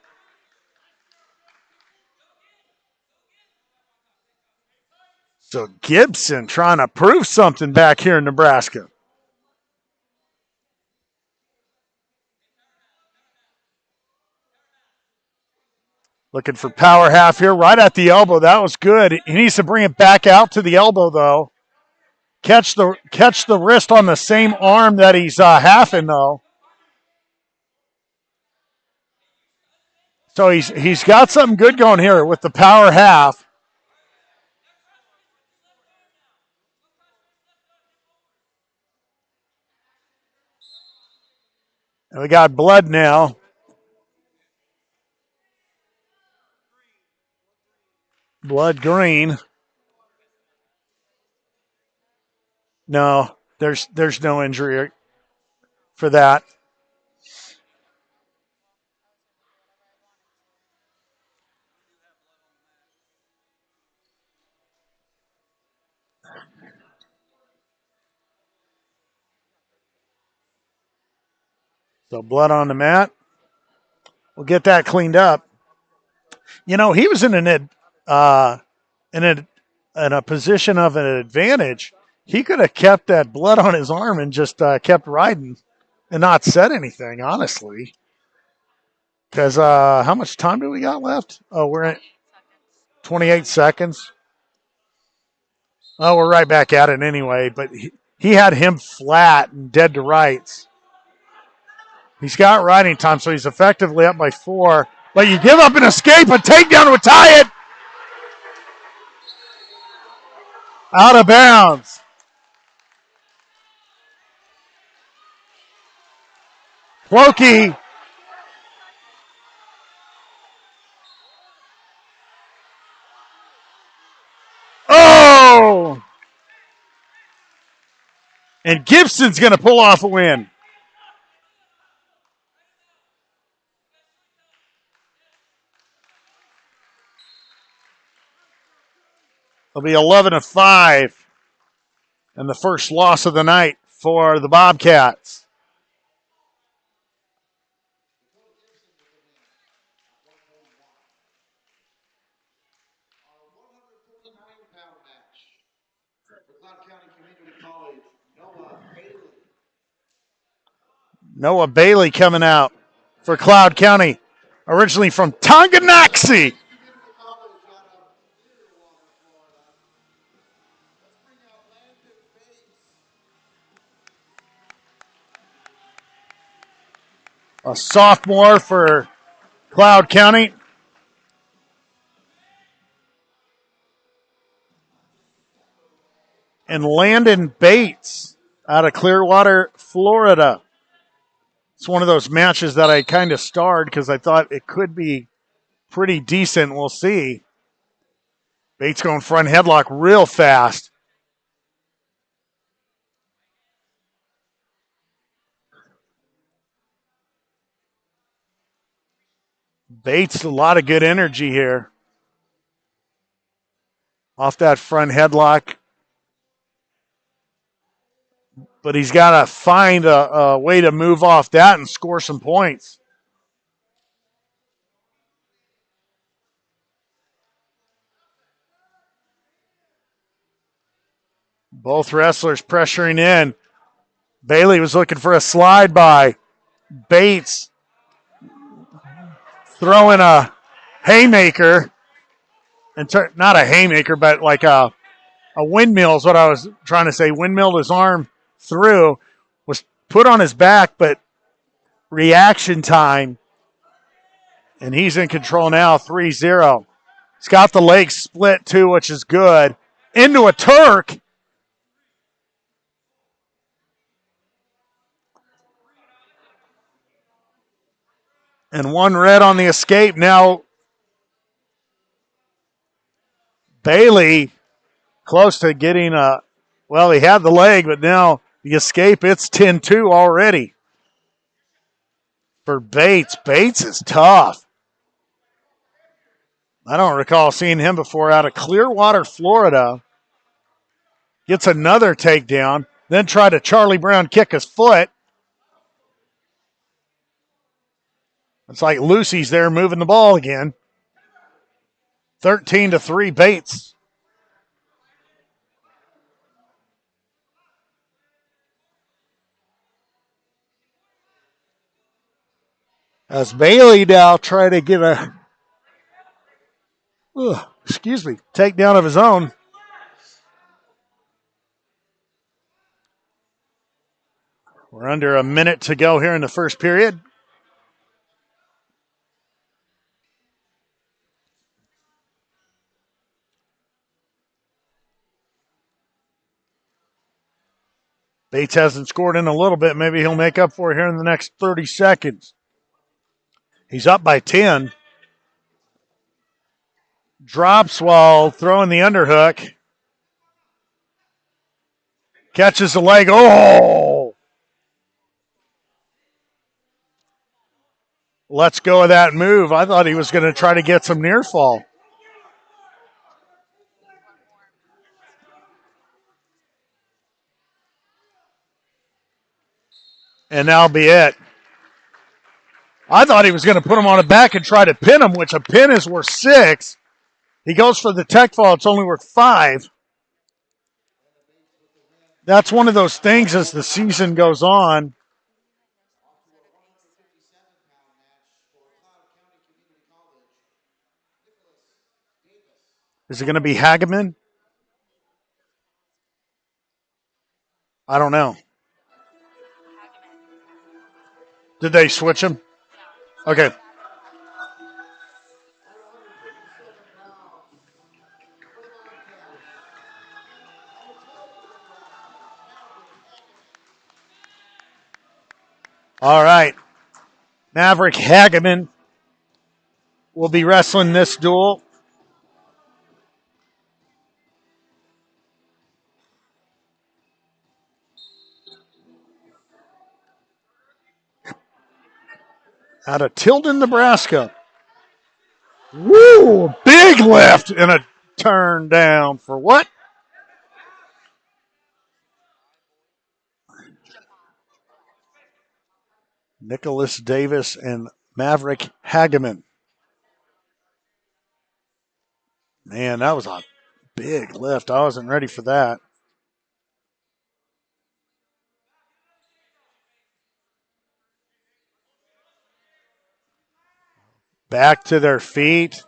So Gibson trying to prove something back here in Nebraska. Looking for power half here, right at the elbow. That was good. He needs to bring it back out to the elbow, though. Catch the wrist on the same arm that he's halving, though. So he's got something good going here with the power half. And we got blood now. Blood green. No, there's no injury for that. So blood on the mat. We'll get that cleaned up. You know, he was in in a position of an advantage. He could have kept that blood on his arm and just kept riding and not said anything, honestly. Because how much time do we got left? Oh, we're at 28 seconds. Oh, we're right back at it anyway. But he had him flat and dead to rights. He's got riding time, so he's effectively up by 4. But you give up an escape, a takedown would tie it. Out of bounds. Clokey. Oh! And Gibson's going to pull off a win. It'll be 11-5. And the first loss of the night for the Bobcats. Noah Bailey coming out for Cloud County, originally from Tonganoxie. A sophomore for Cloud County. And Landon Bates out of Clearwater, Florida. It's one of those matches that I kind of starred because I thought it could be pretty decent. We'll see. Bates going front headlock real fast. Bates, a lot of good energy here. Off that front headlock. But he's got to find a way to move off that and score some points. Both wrestlers pressuring in. Bailey was looking for a slide by. Bates throwing a haymaker. And not a haymaker, but like a windmill is what I was trying to say. Windmilled his arm through. Was put on his back, but reaction time. And he's in control now, 3-0. He's got the legs split too, which is good. Into a Turk. And one red on the escape. Now Bailey close to getting well, he had the leg, but now the escape, it's 10-2 already. For Bates. Bates is tough. I don't recall seeing him before out of Clearwater, Florida. Gets another takedown. Then tried to Charlie Brown kick his foot. It's like Lucy's there moving the ball again. 13-3 Bates. As Bailey now try to get a takedown of his own. We're under a minute to go here in the first period. Bates hasn't scored in a little bit. Maybe he'll make up for it here in the next 30 seconds. He's up by 10. Drops while throwing the underhook. Catches the leg. Oh! Let's go of that move. I thought he was going to try to get some near fall. And that'll be it. I thought he was going to put him on a back and try to pin him, which a pin is worth 6. He goes for the tech fall. It's only worth 5. That's one of those things as the season goes on. Is it going to be Hageman? I don't know. Did they switch him? Okay. All right. Maverick Hageman will be wrestling this duel. Out of Tilden, Nebraska. Woo! Big lift and a turn down for what? Nicholas Davis and Maverick Hageman. Man, that was a big lift. I wasn't ready for that. Back to their feet.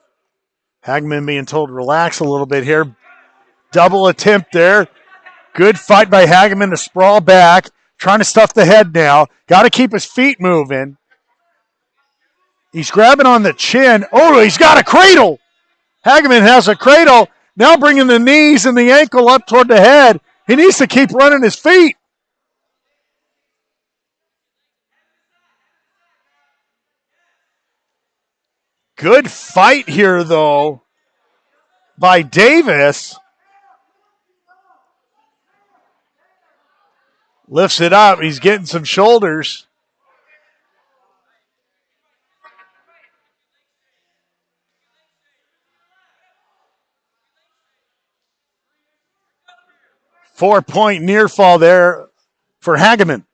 Hageman being told to relax a little bit here. Double attempt there. Good fight by Hageman to sprawl back. Trying to stuff the head now. Got to keep his feet moving. He's grabbing on the chin. Oh, he's got a cradle. Hageman has a cradle. Now bringing the knees and the ankle up toward the head. He needs to keep running his feet. Good fight here, though, by Davis. Lifts it up. He's getting some shoulders. Four-point near fall there for Hageman.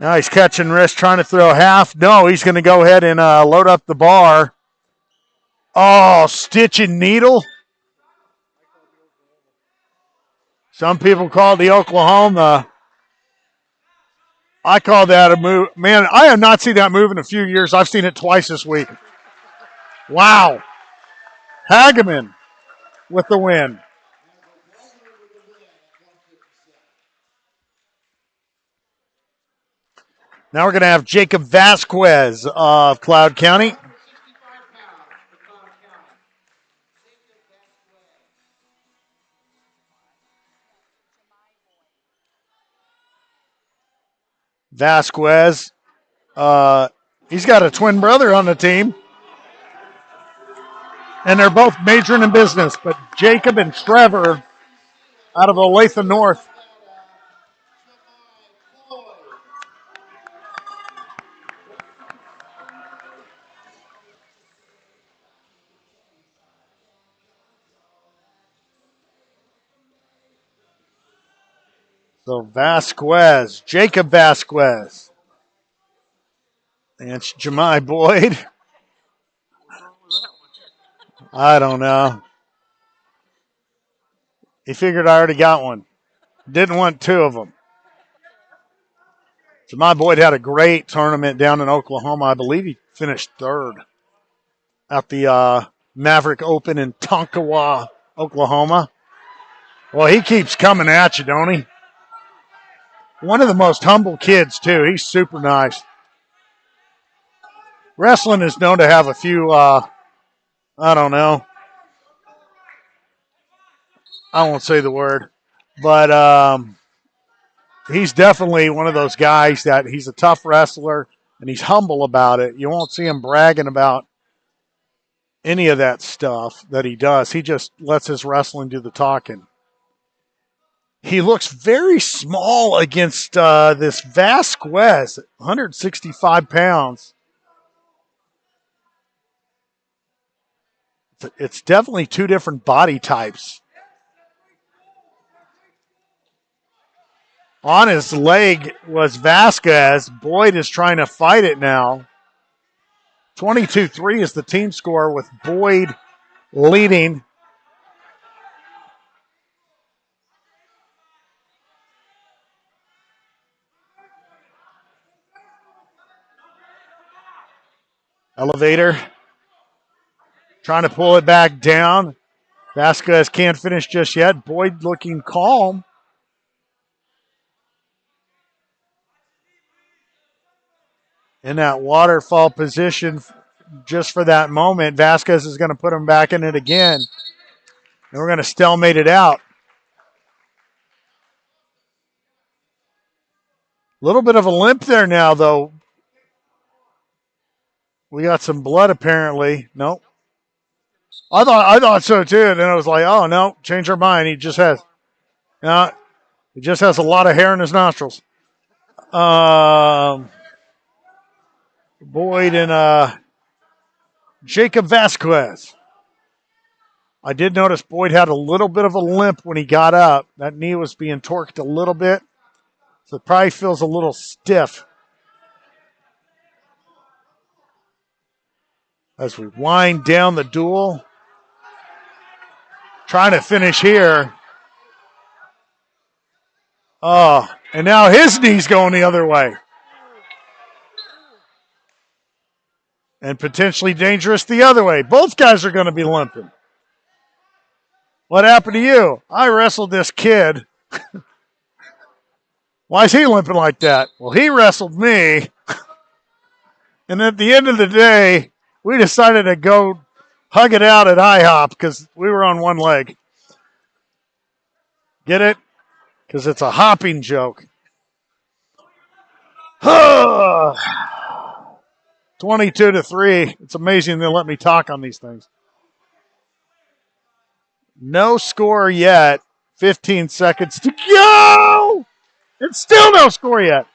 Now he's catching wrist, trying to throw half. No, he's going to go ahead and load up the bar. Oh, stitch and needle. Some people call it the Oklahoma. I call that a move. Man, I have not seen that move in a few years. I've seen it twice this week. Wow. Hageman with the win. Now we're going to have Jacob Vasquez of Cloud County. Vasquez, he's got a twin brother on the team. And they're both majoring in business, but Jacob and Trevor out of Olathe North. So Vasquez, Jacob Vasquez. And it's Jemai Boyd. I don't know. He figured I already got one. Didn't want 2 of them. Jemai Boyd had a great tournament down in Oklahoma. I believe he finished 3rd at the Maverick Open in Tonkawa, Oklahoma. Well, he keeps coming at you, don't he? One of the most humble kids, too. He's super nice. Wrestling is known to have a few, I don't know. I won't say the word. But he's definitely one of those guys that he's a tough wrestler and he's humble about it. You won't see him bragging about any of that stuff that he does. He just lets his wrestling do the talking. He looks very small against this Vasquez, 165 pounds. It's definitely two different body types. On his leg was Vasquez. Boyd is trying to fight it now. 22-3 is the team score with Boyd leading. Elevator. Trying to pull it back down. Vasquez can't finish just yet. Boyd looking calm. In that waterfall position just for that moment. Vasquez is going to put him back in it again. And we're going to stalemate it out. A little bit of a limp there now, though. We got some blood apparently. Nope. I thought so too. And then I was like, oh no, change our mind. He just has a lot of hair in his nostrils. Boyd and Jacob Vasquez. I did notice Boyd had a little bit of a limp when he got up. That knee was being torqued a little bit. So it probably feels a little stiff. As we wind down the duel. Trying to finish here. Oh, and now his knee's going the other way. And potentially dangerous the other way. Both guys are going to be limping. What happened to you? I wrestled this kid. Why is he limping like that? Well, he wrestled me. And at the end of the day, we decided to go hug it out at IHOP because we were on one leg. Get it? Because it's a hopping joke. 22-3. It's amazing they let me talk on these things. No score yet. 15 seconds to go. It's still no score yet.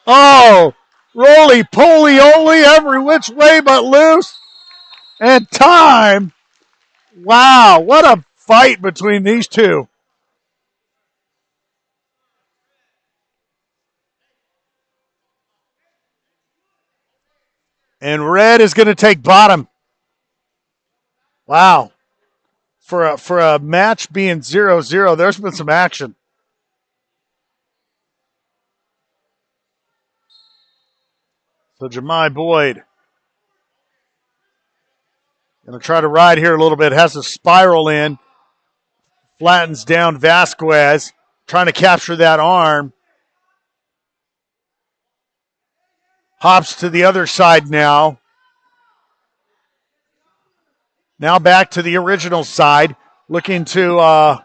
Oh, roly-poly-oly every which way but loose. And time. Wow, what a fight between these two. And red is going to take bottom. Wow. For a match being 0-0, there's been some action. So Jemai Boyd going to try to ride here a little bit. Has a spiral in. Flattens down Vasquez. Trying to capture that arm. Hops to the other side now. Now back to the original side. Looking to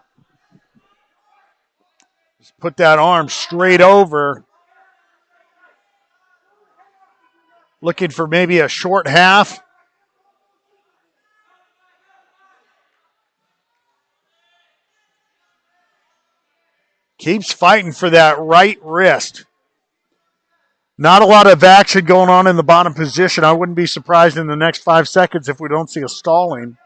put that arm straight over. Looking for maybe a short half. Keeps fighting for that right wrist. Not a lot of action going on in the bottom position. I wouldn't be surprised in the next 5 seconds if we don't see a stalling.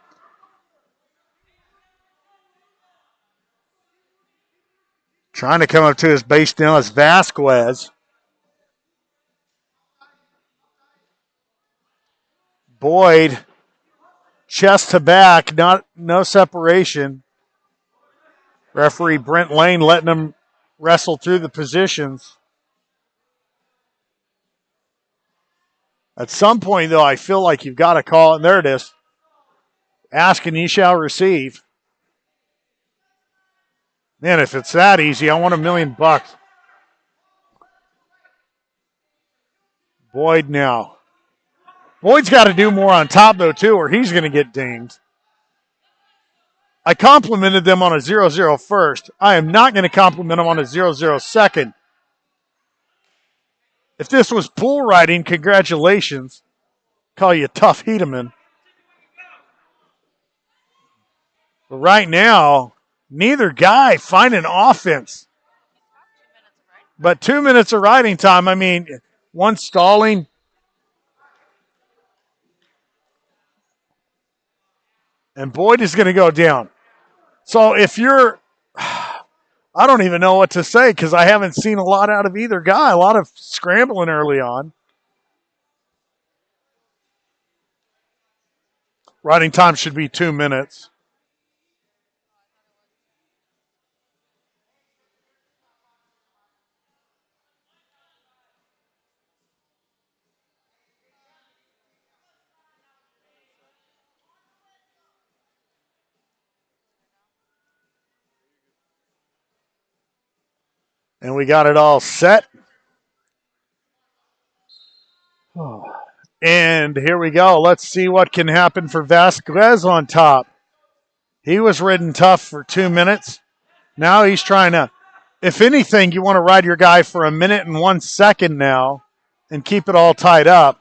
Trying to come up to his base now is Vasquez. Boyd, chest to back, no separation. Referee Brent Lane letting him wrestle through the positions. At some point, though, I feel like you've got to call it. And there it is. Ask and ye shall receive. Man, if it's that easy, I want $1 million. Boyd now. Boyd's got to do more on top, though, too, or he's going to get dinged. I complimented them on a 0-0 first. I am not going to compliment them on a 0-0 second. If this was pool riding, congratulations. Call you a tough Hedeman. But right now, neither guy finding offense. But 2 minutes of riding time. I mean, one stalling. And Boyd is going to go down. So if you're, I don't even know what to say because I haven't seen a lot out of either guy. A lot of scrambling early on. Riding time should be 2 minutes. And we got it all set. And here we go. Let's see what can happen for Vasquez on top. He was ridden tough for 2 minutes. Now he's trying to, if anything, you want to ride your guy for 1 minute and 1 second now and keep it all tied up.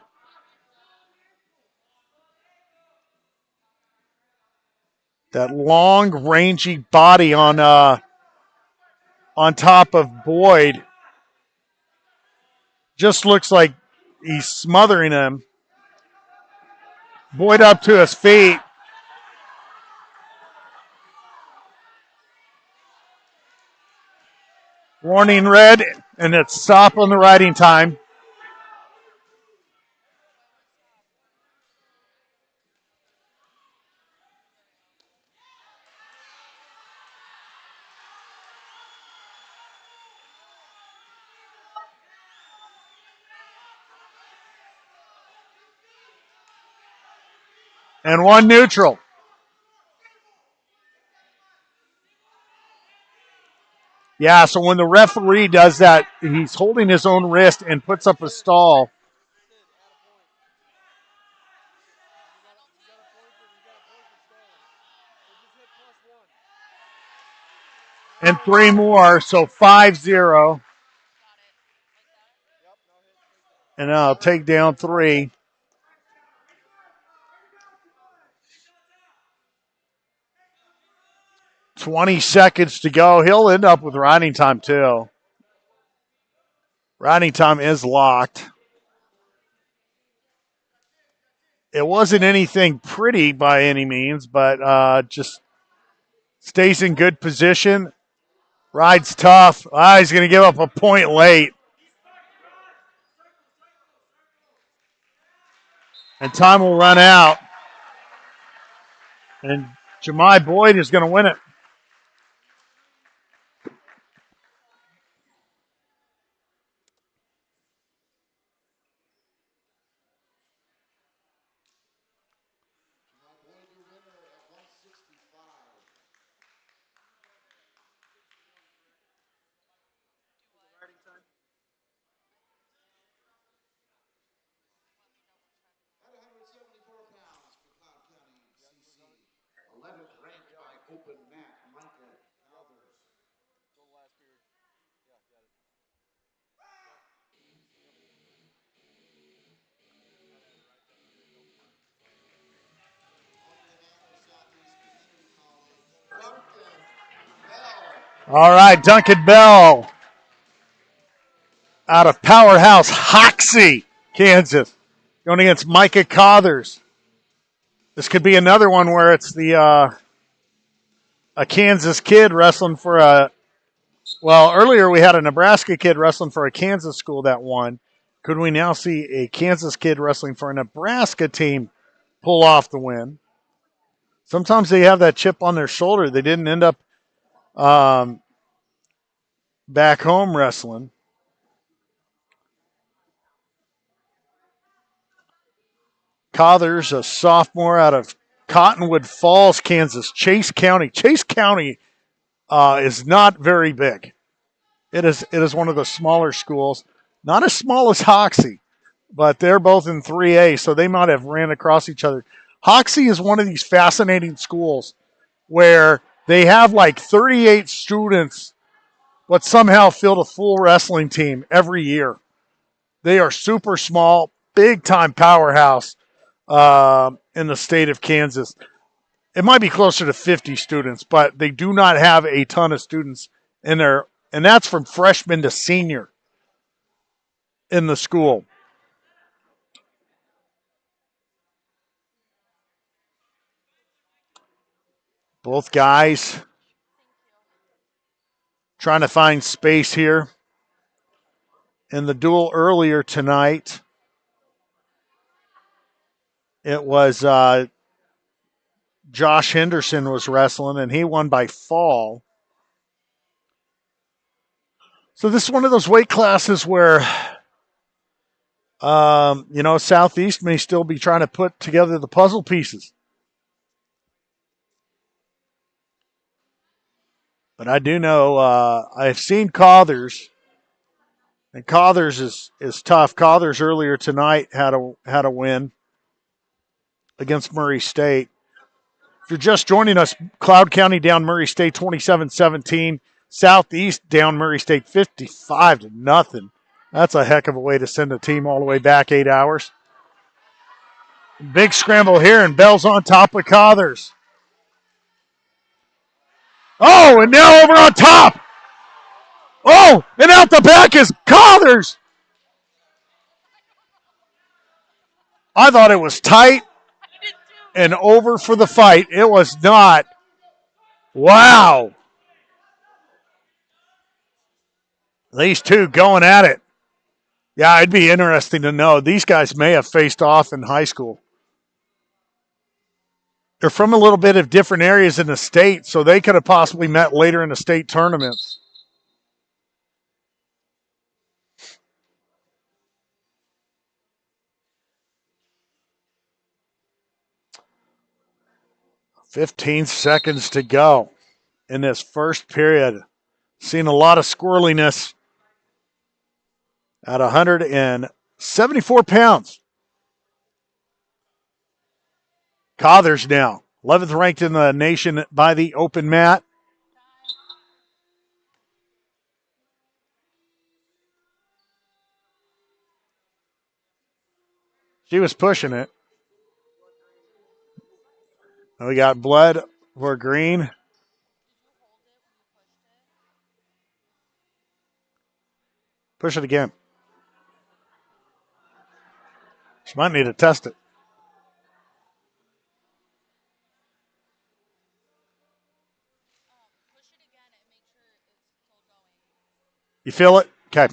That long, rangy body on top of Boyd just looks like he's smothering him. Boyd up to his feet. Warning red, and it's stop on the riding time. And one neutral. Yeah, so when the referee does that, he's holding his own wrist and puts up a stall. And 3 more, so 5-0. And I'll take down 3. $20 seconds to go. He'll end up with riding time, too. Riding time is locked. It wasn't anything pretty by any means, but just stays in good position. Rides tough. He's going to give up a point late. And time will run out. And Jemai Boyd is going to win it. All right, Duncan Bell out of Powerhouse Hoxie, Kansas, going against Micah Cothers. This could be another one where it's the a Kansas kid wrestling for a. Well, earlier we had a Nebraska kid wrestling for a Kansas school that won. Could we now see a Kansas kid wrestling for a Nebraska team pull off the win? Sometimes they have that chip on their shoulder. They didn't end up back home wrestling. Cothers, a sophomore out of Cottonwood Falls, Kansas. Chase County. Chase County is not very big. It is one of the smaller schools. Not as small as Hoxie, but they're both in 3A, so they might have ran across each other. Hoxie is one of these fascinating schools. where they have like 38 students, but somehow field a full wrestling team every year. They are super small, big time powerhouse in the state of Kansas. It might be closer to 50 students, but they do not have a ton of students in there, and that's from freshman to senior in the school. Both guys trying to find space here. In the duel earlier tonight, it was Josh Henderson was wrestling, and he won by fall. So this is one of those weight classes where, Southeast may still be trying to put together the puzzle pieces. But I do know I've seen Cathers, and Cathers is tough. Cathers earlier tonight had a win against Murray State. If you're just joining us, Cloud County down Murray State 27-17. Southeast down Murray State 55-0. That's a heck of a way to send a team all the way back 8 hours. Big scramble here, and Bell's on top of Cathers. Oh, and now over on top. Oh, and out the back is Cathers. I thought it was tight and over for the fight. It was not. Wow. These two going at it. Yeah, it'd be interesting to know. These guys may have faced off in high school. They're from a little bit of different areas in the state, so they could have possibly met later in the state tournaments. "15 seconds to go in this first period. Seen a lot of squirreliness at 174 pounds. Cathers now, 11th ranked in the nation by the open mat. She was pushing it. We got blood for green. Push it again. She might need to test it. You feel it? Okay.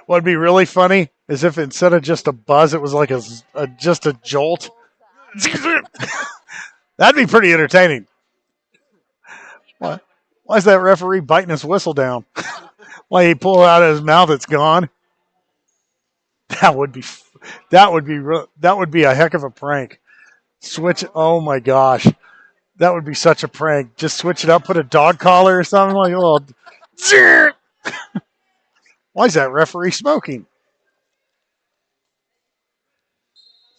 What'd be really funny is if instead of just a buzz, it was like just a jolt. That'd be pretty entertaining. Why is that referee biting his whistle down? Why he pull it out of his mouth? It's gone. That would be a heck of a prank. Switch. Oh my gosh, that would be such a prank. Just switch it up, put a dog collar or something like a little. Why is that referee smoking?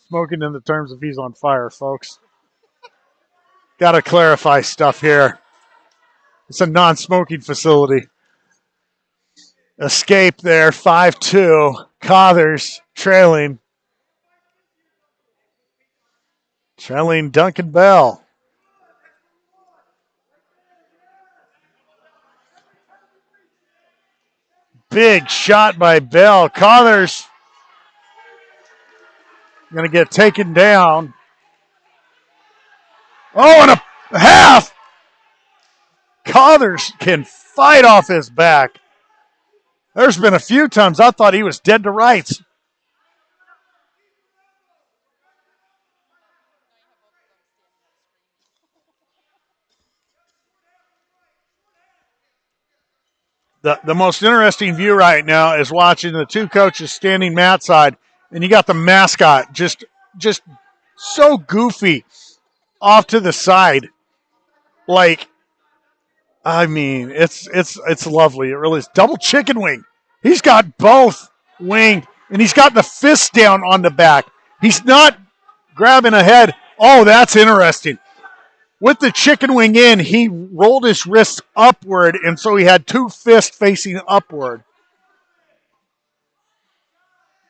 Smoking in the terms of he's on fire, folks. Got to clarify stuff here. It's a non-smoking facility. Escape there, 5-2. Cathers trailing Duncan Bell. Big shot by Bell. Cathers going to get taken down. Oh, and a half. Cathers can fight off his back. There's been a few times I thought he was dead to rights. The most interesting view right now is watching the two coaches standing mat side, and you got the mascot just so goofy off to the side. Like, I mean, it's lovely. It really is. Double chicken wing. He's got both wing. And he's got the fist down on the back. He's not grabbing a head. Oh, that's interesting. With the chicken wing in, he rolled his wrists upward, and so he had two fists facing upward.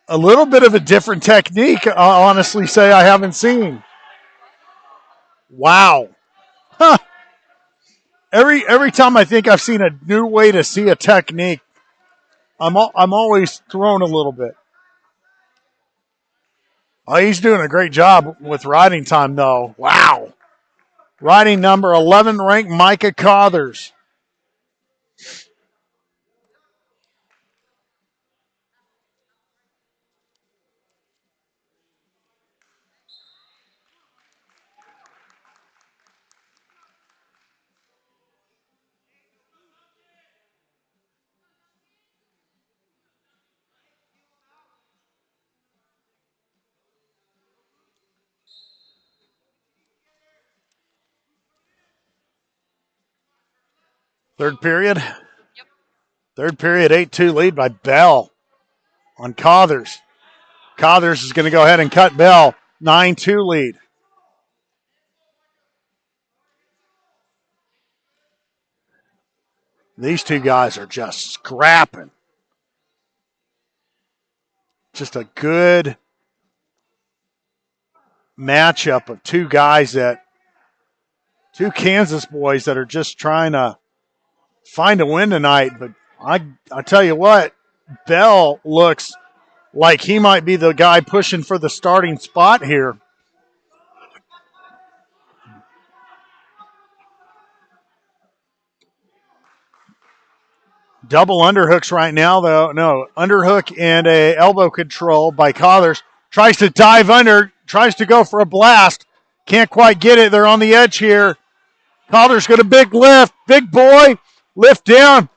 A little bit of a different technique, I'll honestly say I haven't seen. Wow. Huh. Every time I think I've seen a new way to see a technique, I'm always thrown a little bit. Oh, he's doing a great job with riding time, though. Wow. Riding number 11 ranked Micah Cothers. Third period. Yep. Third period, 8-2 lead by Bell on Cothers. Cothers is going to go ahead and cut Bell. 9-2 lead. These two guys are just scrapping. Just a good matchup of two Kansas boys that are just trying to find a win tonight. But I tell you what, Bell looks like he might be the guy pushing for the starting spot here. Double underhooks right now, though. No, underhook and a elbow control by Cothers. Tries to dive under, tries to go for a blast. Can't quite get it. They're on the edge here. Cothers got a big lift. Big boy. Lift down.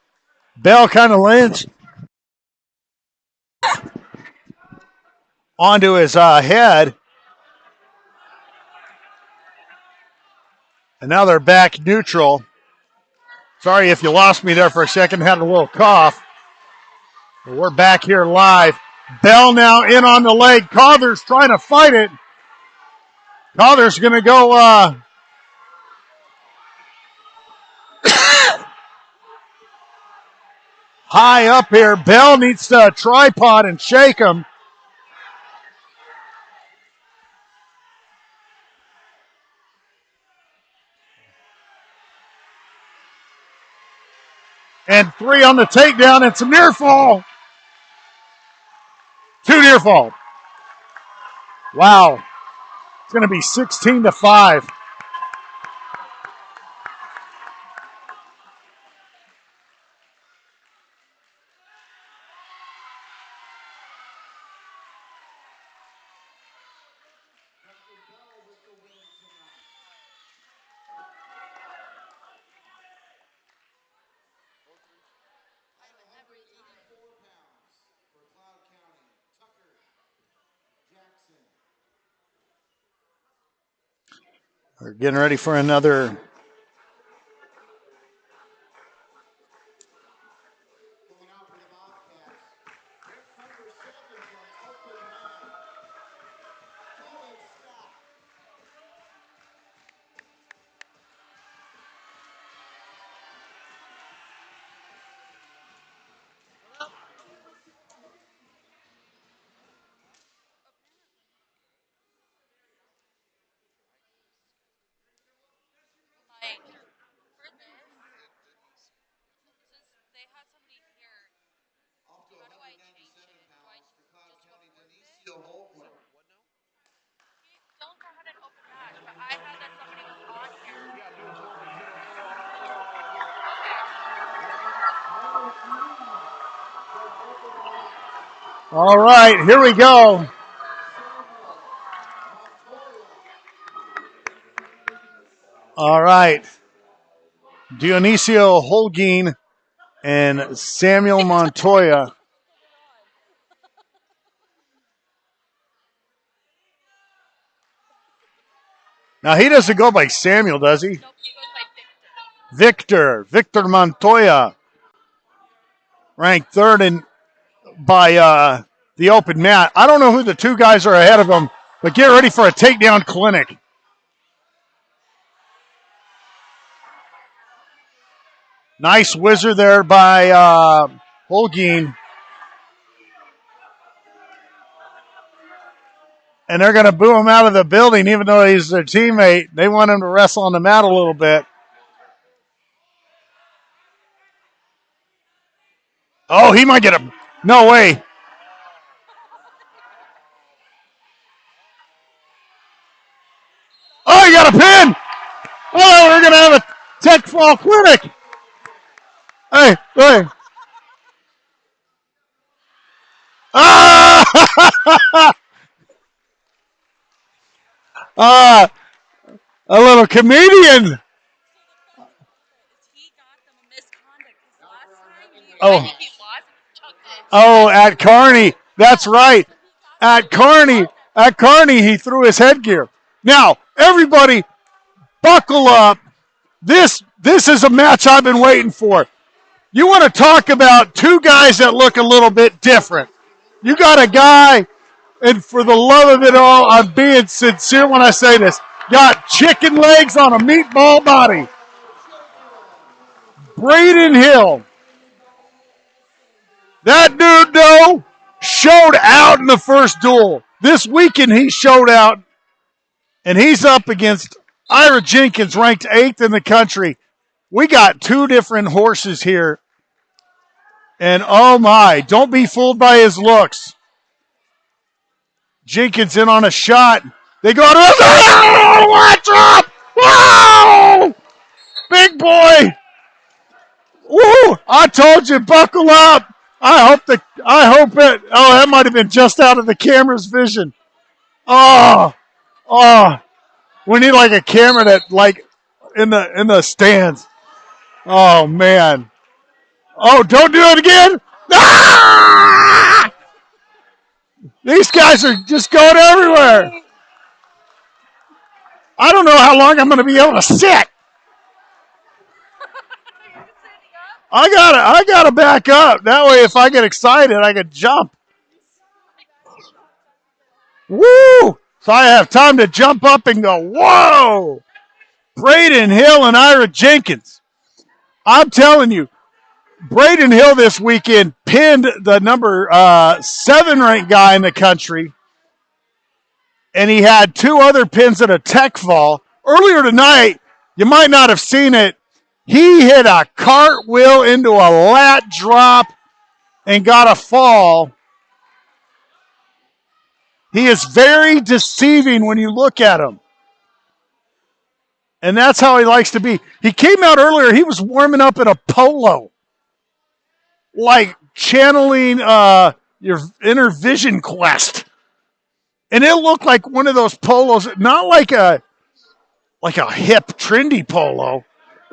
Bell kind of lands onto his head. And now they're back neutral. Sorry if you lost me there for a second. Had a little cough. But we're back here live. Bell now in on the leg. Cothers trying to fight it. Cothers going to go high up here. Bell needs to tripod and shake him. And 3 on the takedown. It's a near fall. 2 near fall. Wow. It's going to be 16-5. We're getting ready for another All right, here we go. All right. Dionisio Holguin and Samuel Montoya. Now, he doesn't go by Samuel, does he? Nope, he goes by Victor Montoya. Ranked third by the open mat. I don't know who the two guys are ahead of him, but get ready for a takedown clinic. Nice whizzer there by Holguin. And they're going to boo him out of the building, even though he's their teammate. They want him to wrestle on the mat a little bit. Oh, he might get him. No way. Oh, he got a pin. Oh, we're going to have a tech fall clinic. Hey. Ah! A little comedian. Oh, at Kearney. That's right. At Kearney, he threw his headgear. Now, everybody, buckle up. This is a match I've been waiting for. You want to talk about two guys that look a little bit different. You got a guy, and for the love of it all, I'm being sincere when I say this, got chicken legs on a meatball body. Braden Hill. That dude, though, showed out in the first duel. This weekend he showed out, and he's up against Ira Jenkins, ranked 8th in the country. We got two different horses here. And oh my, don't be fooled by his looks. Jenkins in on a shot. They go to oh, watch up! Whoa! Big boy! Woo! I told you, buckle up. I hope it. Oh, that might have been just out of the camera's vision. Oh. We need like a camera that like in the stands. Oh man. Oh, don't do it again. Ah! These guys are just going everywhere. I don't know how long I'm going to be able to sit. I gotta back up. That way, if I get excited, I can jump. Woo! So I have time to jump up and go, whoa! Braden Hill and Ira Jenkins. I'm telling you, Braden Hill this weekend pinned the number 7 ranked guy in the country, and he had 2 other pins at a tech fall. Earlier tonight, you might not have seen it, he hit a cartwheel into a lat drop and got a fall. He is very deceiving when you look at him. And that's how he likes to be. He came out earlier, he was warming up in a polo. Like channeling your inner vision quest. And it looked like one of those polos, not like a hip, trendy polo.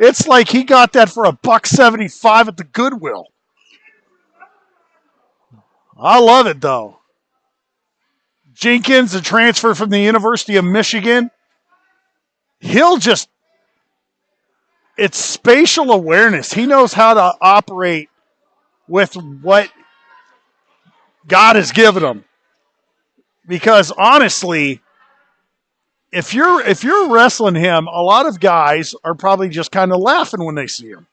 It's like he got that for $1.75 at the Goodwill. I love it, though. Jenkins, a transfer from the University of Michigan. It's spatial awareness. He knows how to operate with what God has given him. Because honestly, if you're wrestling him, a lot of guys are probably just kind of laughing when they see him.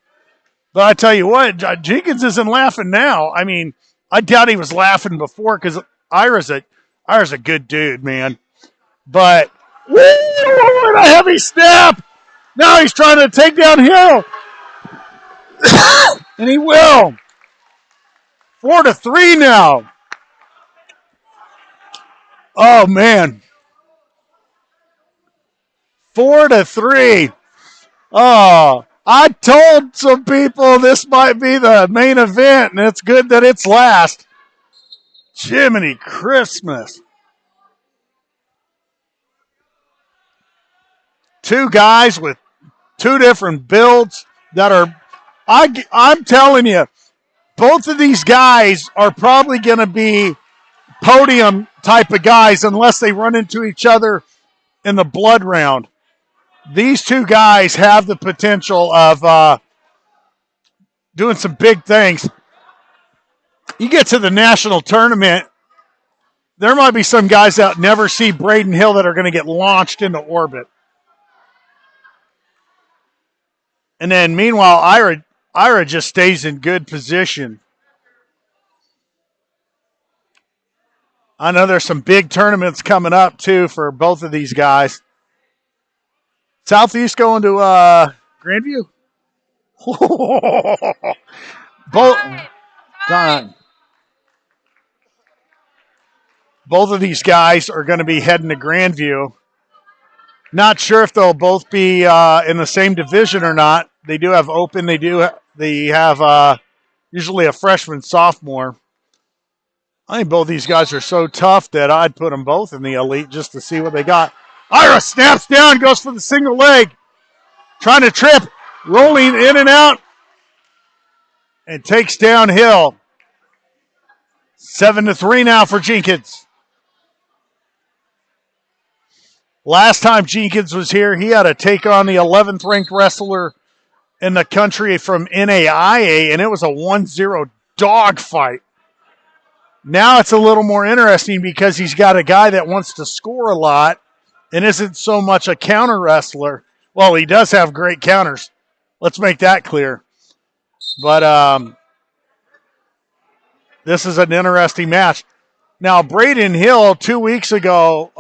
But I tell you what, Jenkins isn't laughing now. I mean, I doubt he was laughing before because Ira's a good dude, man. But woo, what a heavy step! Now he's trying to take down Hill, and he will. 4-3 now. Oh man. 4-3. Oh, I told some people this might be the main event, and it's good that it's last. Jiminy Christmas. 2 guys with 2 different builds that are, I'm telling you, both of these guys are probably going to be podium type of guys unless they run into each other in the blood round. These 2 guys have the potential of doing some big things. You get to the national tournament, there might be some guys that never see Braden Hill that are going to get launched into orbit. And then meanwhile, Ira just stays in good position. I know there's some big tournaments coming up, too, for both of these guys. Southeast going to Grandview? Both of these guys are going to be heading to Grandview. Not sure if they'll both be in the same division or not. They do have open. They have usually a freshman, sophomore. I think both these guys are so tough that I'd put them both in the elite just to see what they got. Ira snaps down, goes for the single leg. Trying to trip, rolling in and out, and takes down Hill. 7-3 now for Jenkins. Last time Jenkins was here, he had to take on the 11th ranked wrestler in the country from NAIA, and it was a 1-0 dogfight. Now it's a little more interesting because he's got a guy that wants to score a lot and isn't so much a counter wrestler. Well, he does have great counters. Let's make that clear. But this is an interesting match. Now, Braden Hill 2 weeks ago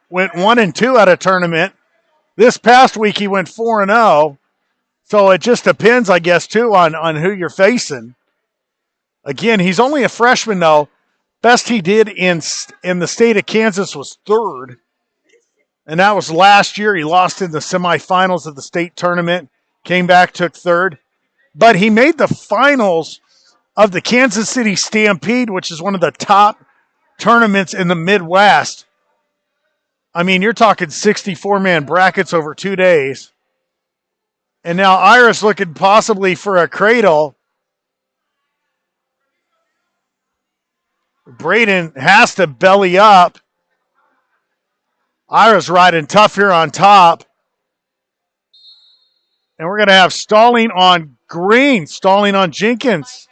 went 1-2 at a tournament. This past week he went 4-0. So it just depends, I guess, too, on who you're facing. Again, he's only a freshman, though. Best he did in the state of Kansas was third. And that was last year. He lost in the semifinals of the state tournament. Came back, took third. But he made the finals of the Kansas City Stampede, which is one of the top tournaments in the Midwest. I mean, you're talking 64-man brackets over 2 days. And now Ira's looking possibly for a cradle. Braden has to belly up. Ira's riding tough here on top. And we're going to have stalling on Green, stalling on Jenkins.